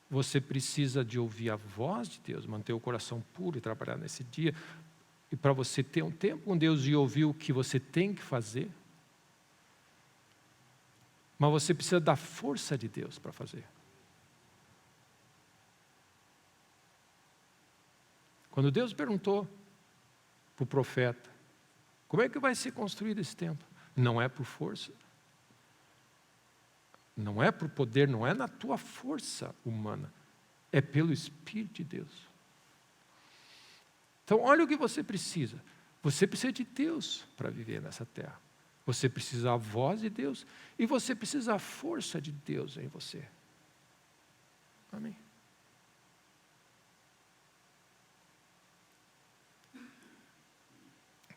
você precisa de ouvir a voz de Deus, manter o coração puro e trabalhar nesse dia, e para você ter um tempo com Deus e ouvir o que você tem que fazer, mas você precisa da força de Deus para fazer. Quando Deus perguntou para o profeta, como é que vai ser construído esse templo? Não é por força, não é por poder, não é na tua força humana, é pelo Espírito de Deus. Então, olha o que você precisa. Você precisa de Deus para viver nessa terra. Você precisa da voz de Deus e você precisa da força de Deus em você. Amém?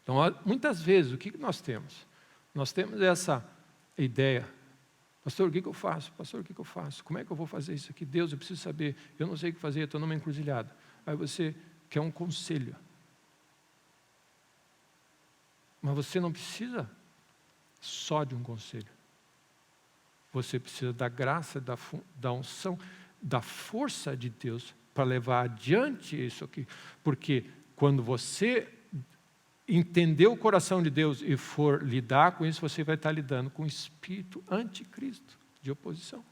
Então, muitas vezes, o que nós temos? Nós temos essa ideia. Pastor, o que eu faço? Pastor, o que eu faço? Como é que eu vou fazer isso aqui? Deus, eu preciso saber. Eu não sei o que fazer, estou numa encruzilhada. Aí você quer um conselho. Mas você não precisa só de um conselho. Você precisa da graça, da unção, da força de Deus para levar adiante isso aqui. Porque quando você entender o coração de Deus e for lidar com isso, você vai estar lidando com o espírito anticristo de oposição.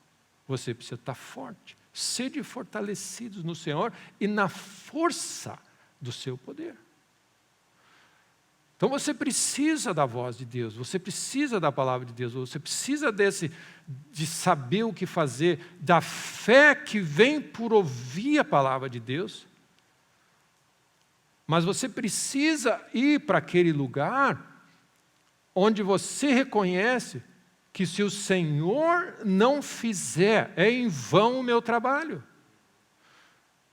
Você precisa estar forte, sede fortalecidos no Senhor e na força do seu poder. Então você precisa da voz de Deus, você precisa da palavra de Deus, você precisa de saber o que fazer, da fé que vem por ouvir a palavra de Deus. Mas você precisa ir para aquele lugar onde você reconhece que se o Senhor não fizer, é em vão o meu trabalho.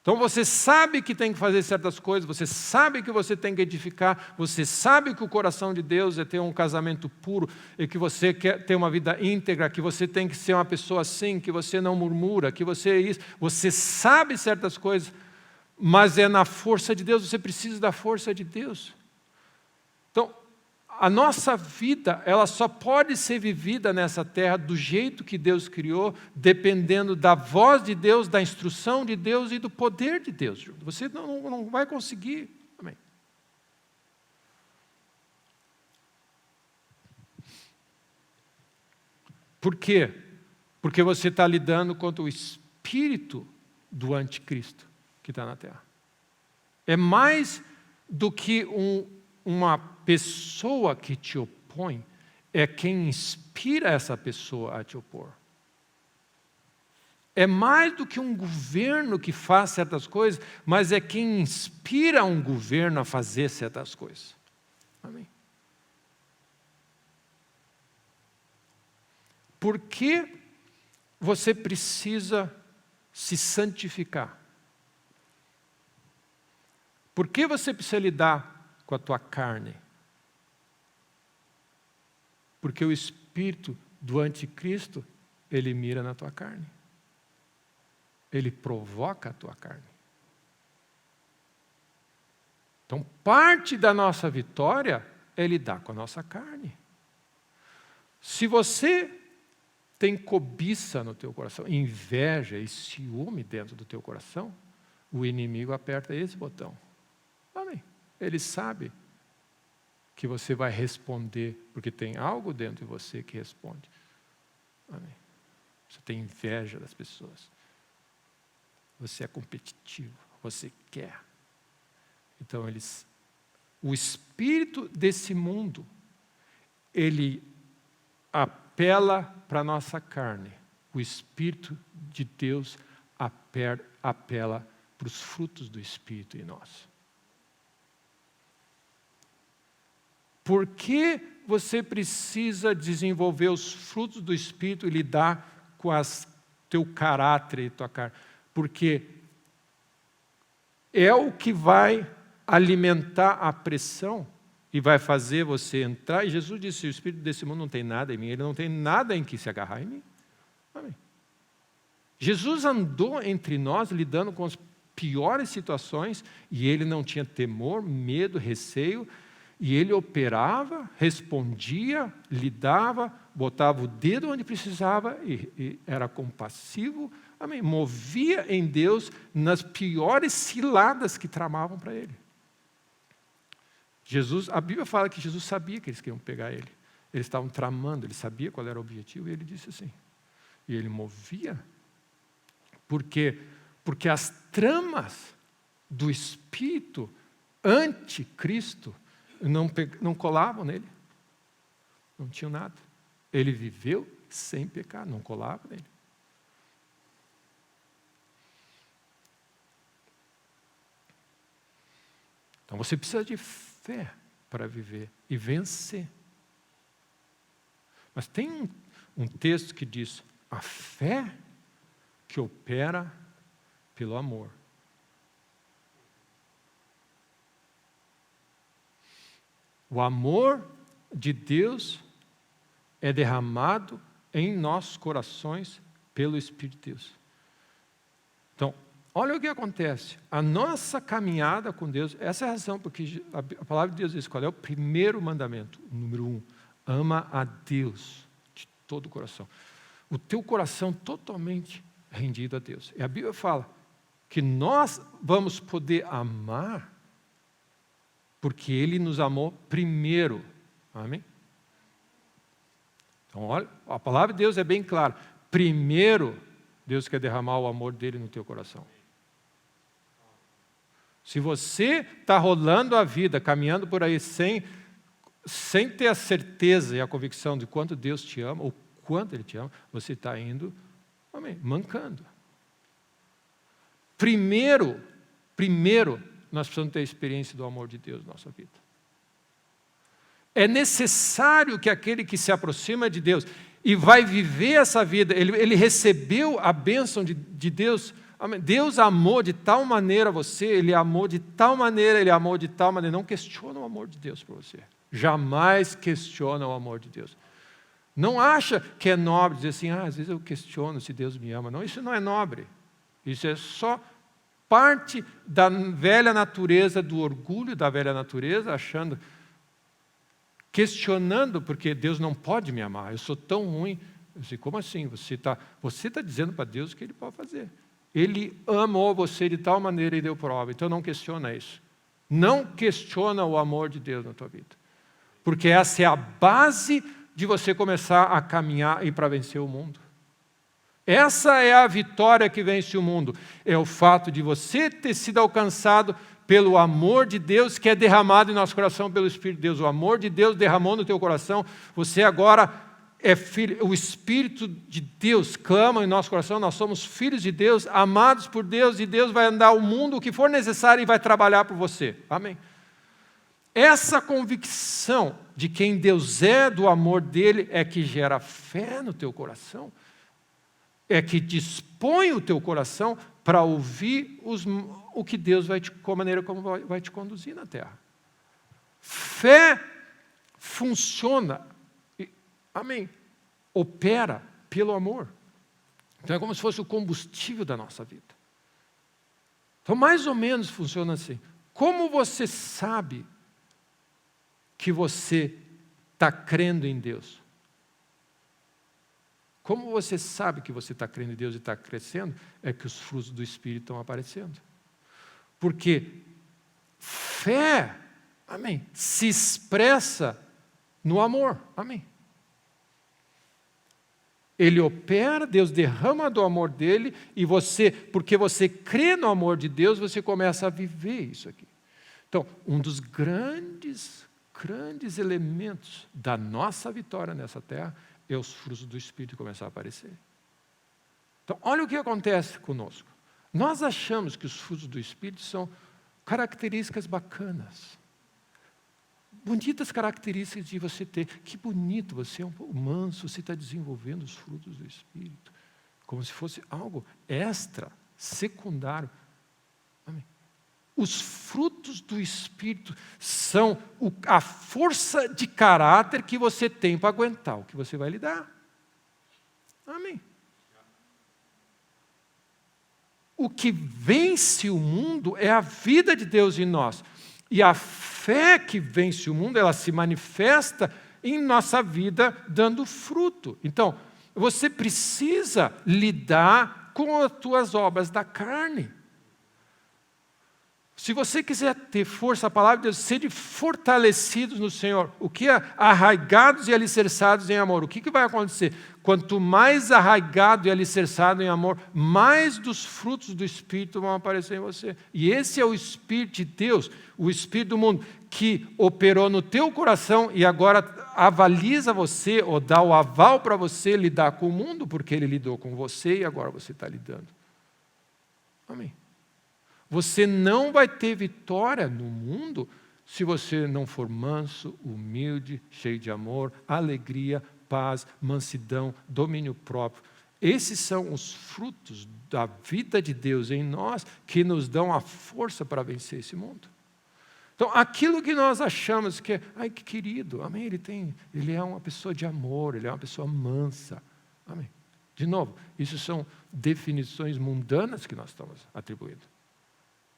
Então você sabe que tem que fazer certas coisas, você sabe que você tem que edificar, você sabe que o coração de Deus é ter um casamento puro, e que você quer ter uma vida íntegra, que você tem que ser uma pessoa assim, que você não murmura, que você é isso. Você sabe certas coisas, mas é na força de Deus, você precisa da força de Deus. Então, a nossa vida, ela só pode ser vivida nessa terra do jeito que Deus criou, dependendo da voz de Deus, da instrução de Deus e do poder de Deus. Você não vai conseguir. Amém. Por quê? Porque você está lidando contra o espírito do anticristo que está na terra. É mais do que uma pessoa que te opõe, é quem inspira essa pessoa a te opor. É mais do que um governo que faz certas coisas, mas é quem inspira um governo a fazer certas coisas. Amém? Por que você precisa se santificar? Por que você precisa lidar com a tua carne? Porque o espírito do anticristo, ele mira na tua carne. Ele provoca a tua carne. Então, parte da nossa vitória é lidar com a nossa carne. Se você tem cobiça no teu coração, inveja e ciúme dentro do teu coração, o inimigo aperta esse botão. Amém. Ele sabe que você vai responder, porque tem algo dentro de você que responde. Amém. Você tem inveja das pessoas. Você é competitivo, você quer. Então, o espírito desse mundo, ele apela para a nossa carne. O Espírito de Deus apela para os frutos do Espírito em nós. Por que você precisa desenvolver os frutos do Espírito e lidar com teu caráter e tua carne? Porque é o que vai alimentar a pressão e vai fazer você entrar. E Jesus disse, o Espírito desse mundo não tem nada em mim, ele não tem nada em que se agarrar em mim. Amém. Jesus andou entre nós lidando com as piores situações e ele não tinha temor, medo, receio, e ele operava, respondia, lidava, botava o dedo onde precisava e era compassivo, amém. Movia em Deus nas piores ciladas que tramavam para ele. A Bíblia fala que Jesus sabia que eles queriam pegar ele. Eles estavam tramando, ele sabia qual era o objetivo e ele disse assim. E ele movia. Por quê? Porque as tramas do Espírito anticristo não colavam nele. Não tinham nada. Ele viveu sem pecar, não colava nele. Então você precisa de fé para viver e vencer. Mas tem um texto que diz, a fé que opera pelo amor. O amor de Deus é derramado em nossos corações pelo Espírito de Deus. Então, olha o que acontece. A nossa caminhada com Deus, essa é a razão porque a palavra de Deus diz qual é o primeiro mandamento. Número 1, ama a Deus de todo o coração. O teu coração totalmente rendido a Deus. E a Bíblia fala que nós vamos poder amar porque Ele nos amou primeiro. Amém? Então, olha, a palavra de Deus é bem clara. Primeiro, Deus quer derramar o amor dEle no teu coração. Se você está rolando a vida, caminhando por aí sem ter a certeza e a convicção de quanto Deus te ama, ou quanto Ele te ama, você está indo, amém, mancando. Primeiro, nós precisamos ter a experiência do amor de Deus na nossa vida. É necessário que aquele que se aproxima de Deus e vai viver essa vida, ele recebeu a bênção de Deus. Amém. Deus amou de tal maneira você, Ele amou de tal maneira, Ele amou de tal maneira. Não questiona o amor de Deus para você. Jamais questiona o amor de Deus. Não acha que é nobre dizer assim, às vezes eu questiono se Deus me ama. Não, isso não é nobre. Isso é só parte da velha natureza, do orgulho da velha natureza, questionando, porque Deus não pode me amar, eu sou tão ruim. Eu sei, como assim? Você está dizendo para Deus o que Ele pode fazer. Ele amou você de tal maneira e deu prova, então não questiona isso. Não questiona o amor de Deus na tua vida. Porque essa é a base de você começar a caminhar e para vencer o mundo. Essa é a vitória que vence o mundo. É o fato de você ter sido alcançado pelo amor de Deus que é derramado em nosso coração pelo Espírito de Deus. O amor de Deus derramou no teu coração. Você agora é filho. O Espírito de Deus clama em nosso coração. Nós somos filhos de Deus, amados por Deus, e Deus vai andar o mundo o que for necessário e vai trabalhar por você. Amém? Essa convicção de quem Deus é, do amor dele, é que gera fé no teu coração. É que dispõe o teu coração para ouvir o que Deus com a maneira como vai te conduzir na terra. Fé funciona, amém, opera pelo amor. Então é como se fosse o combustível da nossa vida. Então mais ou menos funciona assim. Como você sabe que você está crendo em Deus? Como você sabe que você está crendo em Deus e está crescendo? É que os frutos do Espírito estão aparecendo. Porque fé, amém, se expressa no amor, amém. Ele opera, Deus derrama do amor dele, e você, porque você crê no amor de Deus, você começa a viver isso aqui. Então, um dos grandes elementos da nossa vitória nessa terra e os frutos do Espírito começar a aparecer. Então, olha o que acontece conosco. Nós achamos que os frutos do Espírito são características bacanas. Bonitas características de você ter. Que bonito, você é um pouco manso, você está desenvolvendo os frutos do Espírito. Como se fosse algo extra, secundário. Amém. Os frutos do Espírito são a força de caráter que você tem para aguentar o que você vai lidar. Amém. O que vence o mundo é a vida de Deus em nós. E a fé que vence o mundo, ela se manifesta em nossa vida dando fruto. Então, você precisa lidar com as tuas obras da carne. Se você quiser ter força, a palavra de Deus, sede fortalecidos no Senhor. O que é arraigados e alicerçados em amor? O que vai acontecer? Quanto mais arraigado e alicerçado em amor, mais dos frutos do Espírito vão aparecer em você. E esse é o Espírito de Deus, o Espírito do mundo, que operou no teu coração e agora avaliza você, ou dá o aval para você lidar com o mundo, porque ele lidou com você e agora você está lidando. Amém. Você não vai ter vitória no mundo se você não for manso, humilde, cheio de amor, alegria, paz, mansidão, domínio próprio. Esses são os frutos da vida de Deus em nós que nos dão a força para vencer esse mundo. Então, aquilo que nós achamos que é, ai que querido, amém, ele é uma pessoa de amor, ele é uma pessoa mansa, amém. De novo, isso são definições mundanas que nós estamos atribuindo.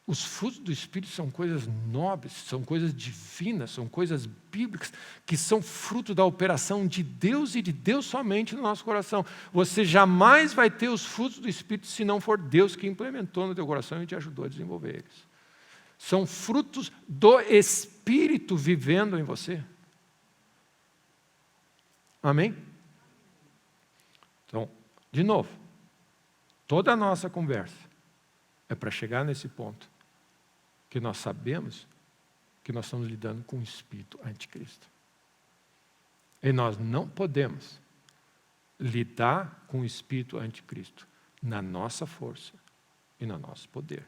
Os frutos do Espírito são coisas nobres, são coisas divinas, são coisas bíblicas, que são fruto da operação de Deus e de Deus somente no nosso coração. Você jamais vai ter os frutos do Espírito se não for Deus que implementou no teu coração e te ajudou a desenvolver eles. São frutos do Espírito vivendo em você. Amém? Então, de novo, toda a nossa conversa é para chegar nesse ponto que nós sabemos que nós estamos lidando com o espírito anticristo. E nós não podemos lidar com o espírito anticristo na nossa força e no nosso poder.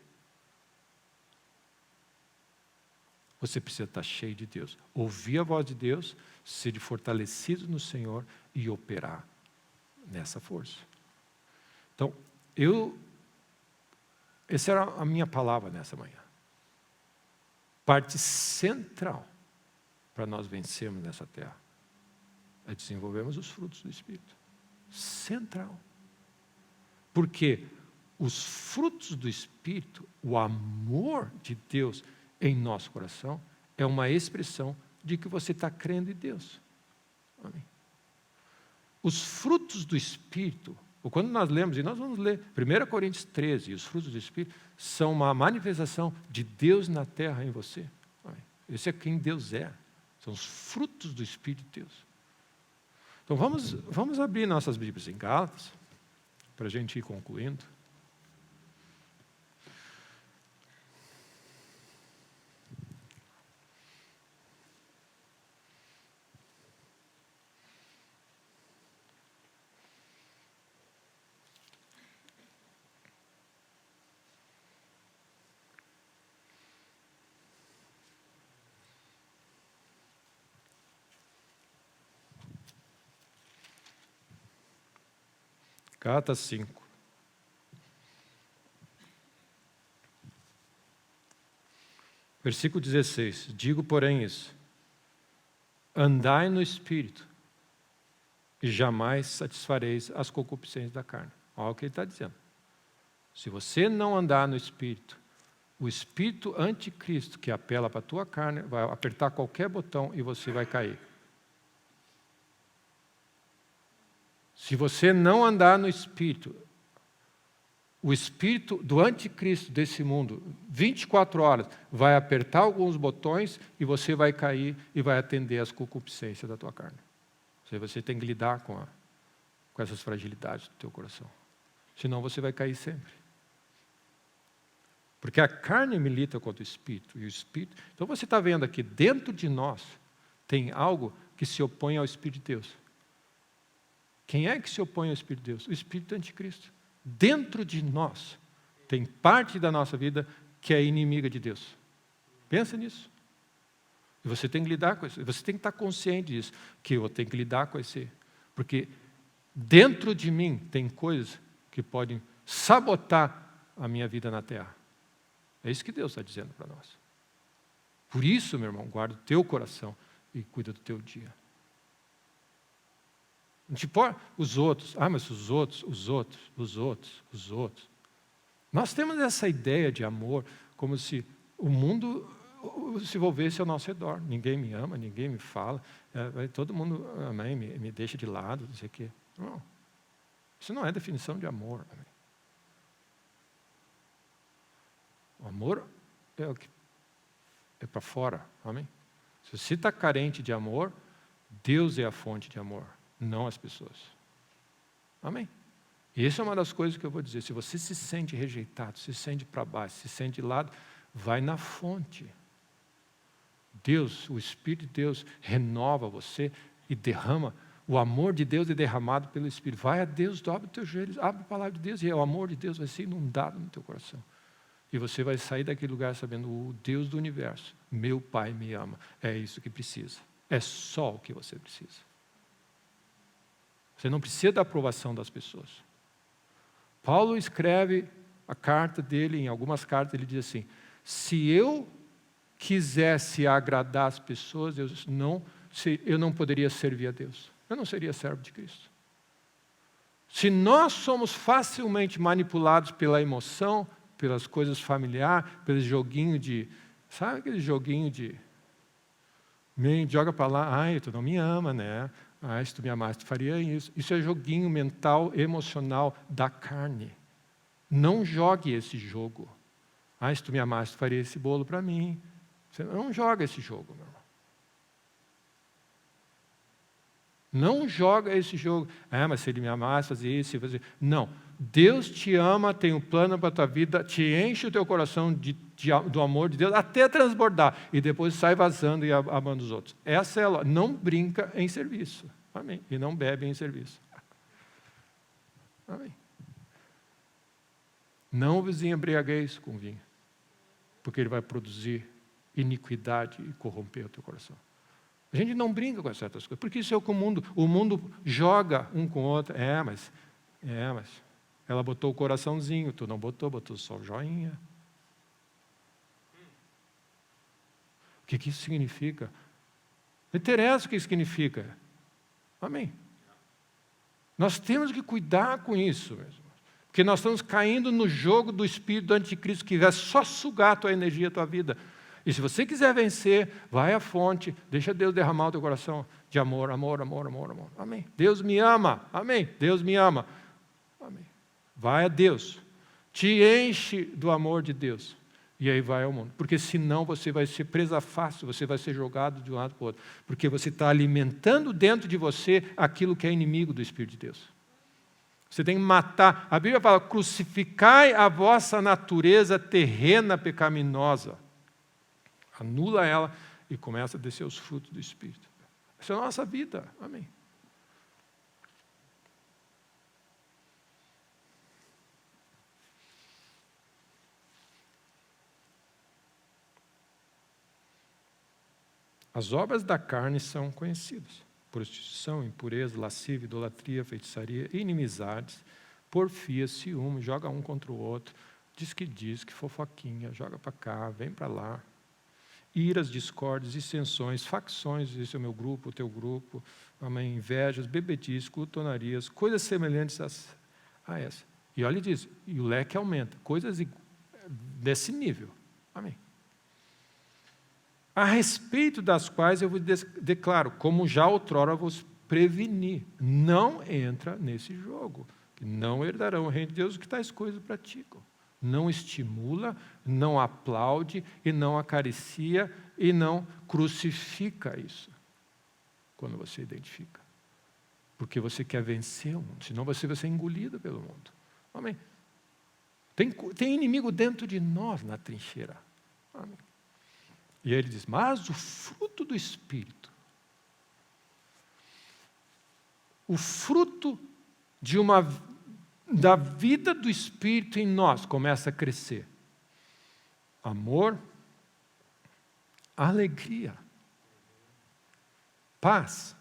Você precisa estar cheio de Deus, ouvir a voz de Deus, ser fortalecido no Senhor e operar nessa força. Então, essa era a minha palavra nessa manhã. Parte central para nós vencermos nessa terra é desenvolvermos os frutos do Espírito. Central. Porque os frutos do Espírito, o amor de Deus em nosso coração, é uma expressão de que você está crendo em Deus. Amém. Os frutos do Espírito, ou quando nós lemos, e nós vamos ler 1 Coríntios 13, os frutos do Espírito são uma manifestação de Deus na terra em você. Amém. Esse é quem Deus é. São os frutos do Espírito de Deus. Então vamos abrir nossas Bíblias em Gálatas, para a gente ir concluindo. Gálatas 5. Versículo 16. Digo, porém, isso: andai no Espírito, e jamais satisfareis as concupiscências da carne. Olha o que ele está dizendo. Se você não andar no Espírito, o Espírito anticristo que apela para a tua carne vai apertar qualquer botão e você vai cair. Se você não andar no Espírito, o Espírito do anticristo desse mundo, 24 horas, vai apertar alguns botões e você vai cair e vai atender às concupiscências da tua carne. Você tem que lidar com essas fragilidades do teu coração. Senão você vai cair sempre. Porque a carne milita contra o Espírito. E o Espírito... Então você está vendo aqui, dentro de nós, tem algo que se opõe ao Espírito de Deus. Quem é que se opõe ao Espírito de Deus? O Espírito Anticristo. Dentro de nós, tem parte da nossa vida que é inimiga de Deus. Pensa nisso. E você tem que lidar com isso. Você tem que estar consciente disso, que eu tenho que lidar com esse. Porque dentro de mim tem coisas que podem sabotar a minha vida na terra. É isso que Deus está dizendo para nós. Por isso, meu irmão, guarda o teu coração e cuida do teu dia. Não te importa os outros. Mas os outros. Nós temos essa ideia de amor como se o mundo se envolvesse ao nosso redor. Ninguém me ama, ninguém me fala. Todo mundo amém, me deixa de lado, não sei o quê. Não. Isso não é definição de amor. Amém. O amor é o que é para fora. Amém? Se você está carente de amor, Deus é a fonte de amor, não as pessoas. Amém? E isso é uma das coisas que eu vou dizer. Se você se sente rejeitado, se sente para baixo, se sente de lado, vai na fonte. Deus, o Espírito de Deus renova você e derrama. O amor de Deus é derramado pelo Espírito. Vai a Deus, dobra os teus joelhos, abre a palavra de Deus e o amor de Deus vai ser inundado no teu coração. E você vai sair daquele lugar sabendo, o Deus do universo, meu Pai me ama. É isso que precisa. É só o que você precisa. Você não precisa da aprovação das pessoas. Paulo escreve a carta dele, em algumas cartas ele diz assim, se eu quisesse agradar as pessoas, eu não poderia servir a Deus. Eu não seria servo de Cristo. Se nós somos facilmente manipulados pela emoção, pelas coisas familiares, pelo joguinho de... Sabe aquele joguinho de... Joga para lá, tu não me ama, né? Se tu me amasse, tu faria isso. Isso é joguinho mental, emocional da carne. Não jogue esse jogo. Se tu me amasse, tu faria esse bolo para mim. Você não joga esse jogo, meu irmão. Não joga esse jogo. Mas se ele me amasse, fazer isso, fazer... Não. Deus te ama, tem um plano para a tua vida, te enche o teu coração do amor de Deus até transbordar. E depois sai vazando e amando os outros. Essa é a... Não brinca em serviço. Amém. E não bebe em serviço. Amém. Não vos embriagueis com vinho, porque ele vai produzir iniquidade e corromper o teu coração. A gente não brinca com certas coisas, porque isso é o que o mundo joga um com o outro. Mas ela botou o coraçãozinho, tu não botou só o joinha. O que isso significa? Não interessa o que isso significa. Amém. Nós temos que cuidar com isso mesmo. Porque nós estamos caindo no jogo do espírito do anticristo que vai só sugar a tua energia, a tua vida. E se você quiser vencer, vai à fonte, deixa Deus derramar o teu coração de amor, amor, amor, amor, amor. Amém. Deus me ama. Amém. Deus me ama. Amém. Vai a Deus. Te enche do amor de Deus. E aí vai ao mundo. Porque senão você vai ser presa fácil, você vai ser jogado de um lado para o outro. Porque você está alimentando dentro de você aquilo que é inimigo do Espírito de Deus. Você tem que matar. A Bíblia fala, crucificai a vossa natureza terrena pecaminosa. Anula ela e começa a descer os frutos do Espírito. Essa é a nossa vida. Amém. As obras da carne são conhecidas. Prostituição, impureza, lascívia, idolatria, feitiçaria, inimizades, porfia, ciúme, joga um contra o outro, diz, que fofoquinha, joga para cá, vem para lá. Iras, discórdias, dissensões, facções, esse é o meu grupo, o teu grupo, amém, invejas, bebedices, glutonarias, coisas semelhantes a essa. E olha, ele diz, e o leque aumenta, coisas desse nível. Amém. A respeito das quais eu vos declaro, como já outrora vos preveni, não entra nesse jogo, que não herdarão o reino de Deus, que tais coisas praticam. Não estimula, não aplaude e não acaricia e não crucifica isso, quando você identifica. Porque você quer vencer o mundo, senão você vai ser engolido pelo mundo. Amém. Tem inimigo dentro de nós na trincheira. Amém. E aí ele diz, mas o fruto do Espírito. o fruto da vida do Espírito em nós começa a crescer. Amor, alegria, paz,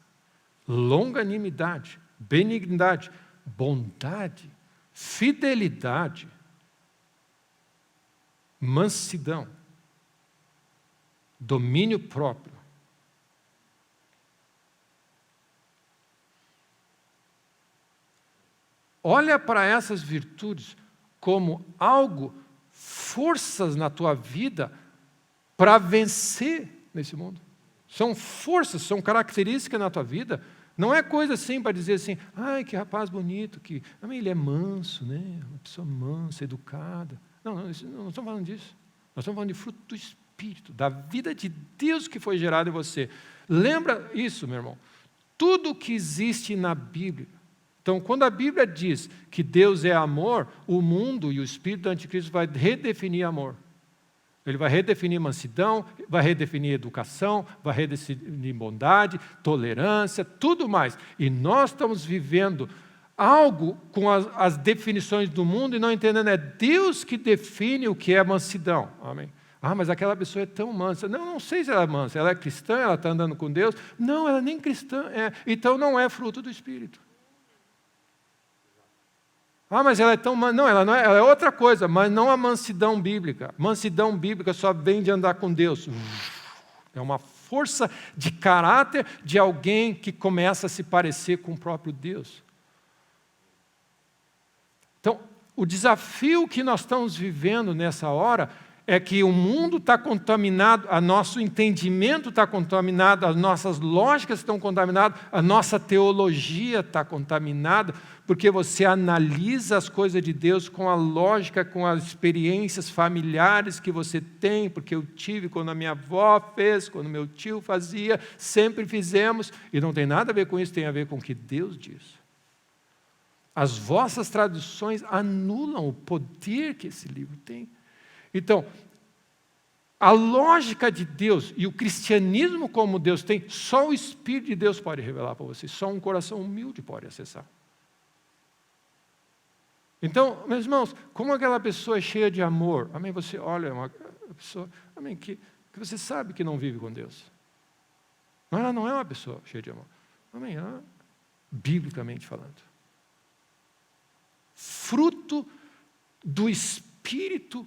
longanimidade, benignidade, bondade, fidelidade, mansidão, domínio próprio. Olha para essas virtudes como algo, forças na tua vida para vencer nesse mundo. São forças, são características na tua vida. Não é coisa assim para dizer assim, ai, que rapaz bonito, ele é manso, né? Uma pessoa mansa, educada. Não estamos falando disso. Nós estamos falando de fruto do Espírito, da vida de Deus que foi gerada em você. Lembra isso, meu irmão. Tudo que existe na Bíblia. Então, quando a Bíblia diz que Deus é amor, o mundo e o espírito do anticristo vai redefinir amor. Ele vai redefinir mansidão, vai redefinir educação, vai redefinir bondade, tolerância, tudo mais. E nós estamos vivendo algo com as definições do mundo e não entendendo, é Deus que define o que é mansidão. Amém? Mas aquela pessoa é tão mansa. Não sei se ela é mansa. Ela é cristã, ela está andando com Deus. Não, ela nem cristã é. Então não é fruto do Espírito. Mas ela é tão... Não, ela é outra coisa, mas não a mansidão bíblica. Mansidão bíblica só vem de andar com Deus. É uma força de caráter de alguém que começa a se parecer com o próprio Deus. Então, o desafio que nós estamos vivendo nessa hora é que o mundo está contaminado, o nosso entendimento está contaminado, as nossas lógicas estão contaminadas, a nossa teologia está contaminada, porque você analisa as coisas de Deus com a lógica, com as experiências familiares que você tem, porque eu tive quando a minha avó fez, quando meu tio fazia, sempre fizemos, e não tem nada a ver com isso, tem a ver com o que Deus diz. As vossas traduções anulam o poder que esse livro tem. Então, a lógica de Deus e o cristianismo como Deus tem, só o Espírito de Deus pode revelar para você, só um coração humilde pode acessar. Então, meus irmãos, como aquela pessoa é cheia de amor, amém? Você olha uma pessoa, amém, que você sabe que não vive com Deus. Mas ela não é uma pessoa cheia de amor. Amém? Ela, biblicamente falando. Fruto do Espírito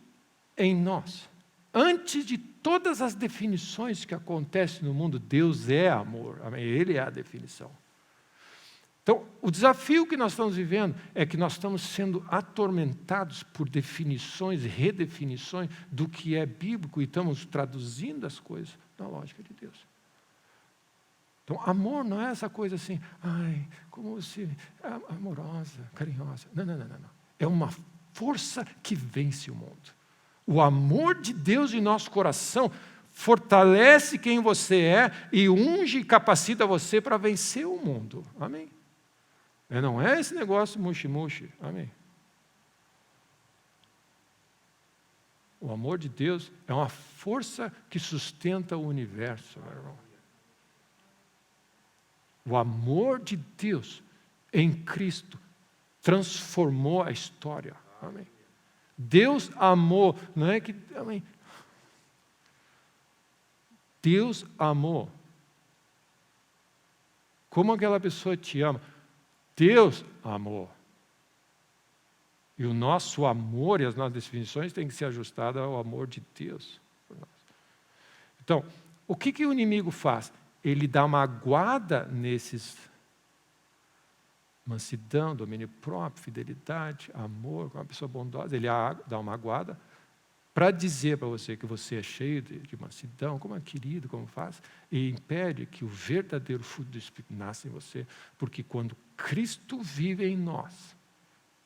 em nós. Antes de todas as definições que acontecem no mundo, Deus é amor. Amém? Ele é a definição. Então, o desafio que nós estamos vivendo é que nós estamos sendo atormentados por definições, redefinições do que é bíblico e estamos traduzindo as coisas na lógica de Deus. Então, amor não é essa coisa assim, como você é amorosa, carinhosa. Não. É uma força que vence o mundo. O amor de Deus em nosso coração fortalece quem você é e unge e capacita você para vencer o mundo. Amém? Não é esse negócio muxi-muxi. Amém? O amor de Deus é uma força que sustenta o universo, meu irmão. O amor de Deus em Cristo transformou a história. Amém? Deus amou, não é que... Amém? Deus amou. Como aquela pessoa te ama? Deus amou. E o nosso amor e as nossas definições têm que ser ajustadas ao amor de Deus por nós. Então, o que o inimigo faz? Ele dá uma aguada nesses mansidão, domínio próprio, fidelidade, amor, uma pessoa bondosa, ele dá uma aguada para dizer para você que você é cheio de mansidão, como é querido, como faz, e impede que o verdadeiro fruto do Espírito nasça em você, porque quando Cristo vive em nós,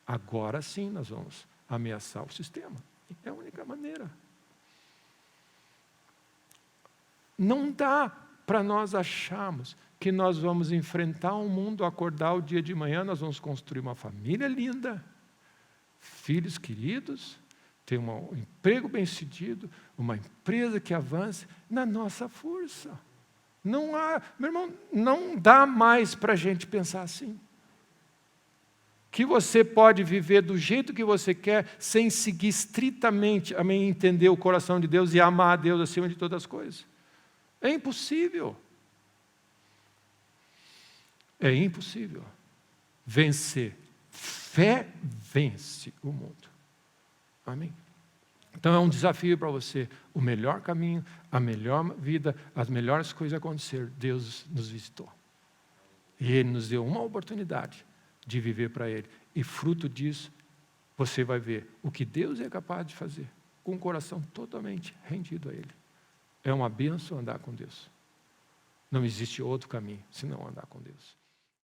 agora sim nós vamos ameaçar o sistema. É a única maneira. Não dá para nós acharmos que nós vamos enfrentar um mundo, acordar o dia de manhã, nós vamos construir uma família linda, filhos queridos, ter um emprego bem-sucedido, uma empresa que avance na nossa força. Não há, meu irmão, não dá mais para a gente pensar assim. que você pode viver do jeito que você quer, sem seguir estritamente, amém, entender o coração de Deus e amar a Deus acima de todas as coisas. É impossível. É impossível vencer. Fé vence o mundo. Amém? Então é um desafio para você. O melhor caminho, a melhor vida, as melhores coisas acontecer. Deus nos visitou. E Ele nos deu uma oportunidade de viver para Ele. E fruto disso, você vai ver o que Deus é capaz de fazer, com o coração totalmente rendido a Ele. É uma bênção andar com Deus. Não existe outro caminho senão andar com Deus.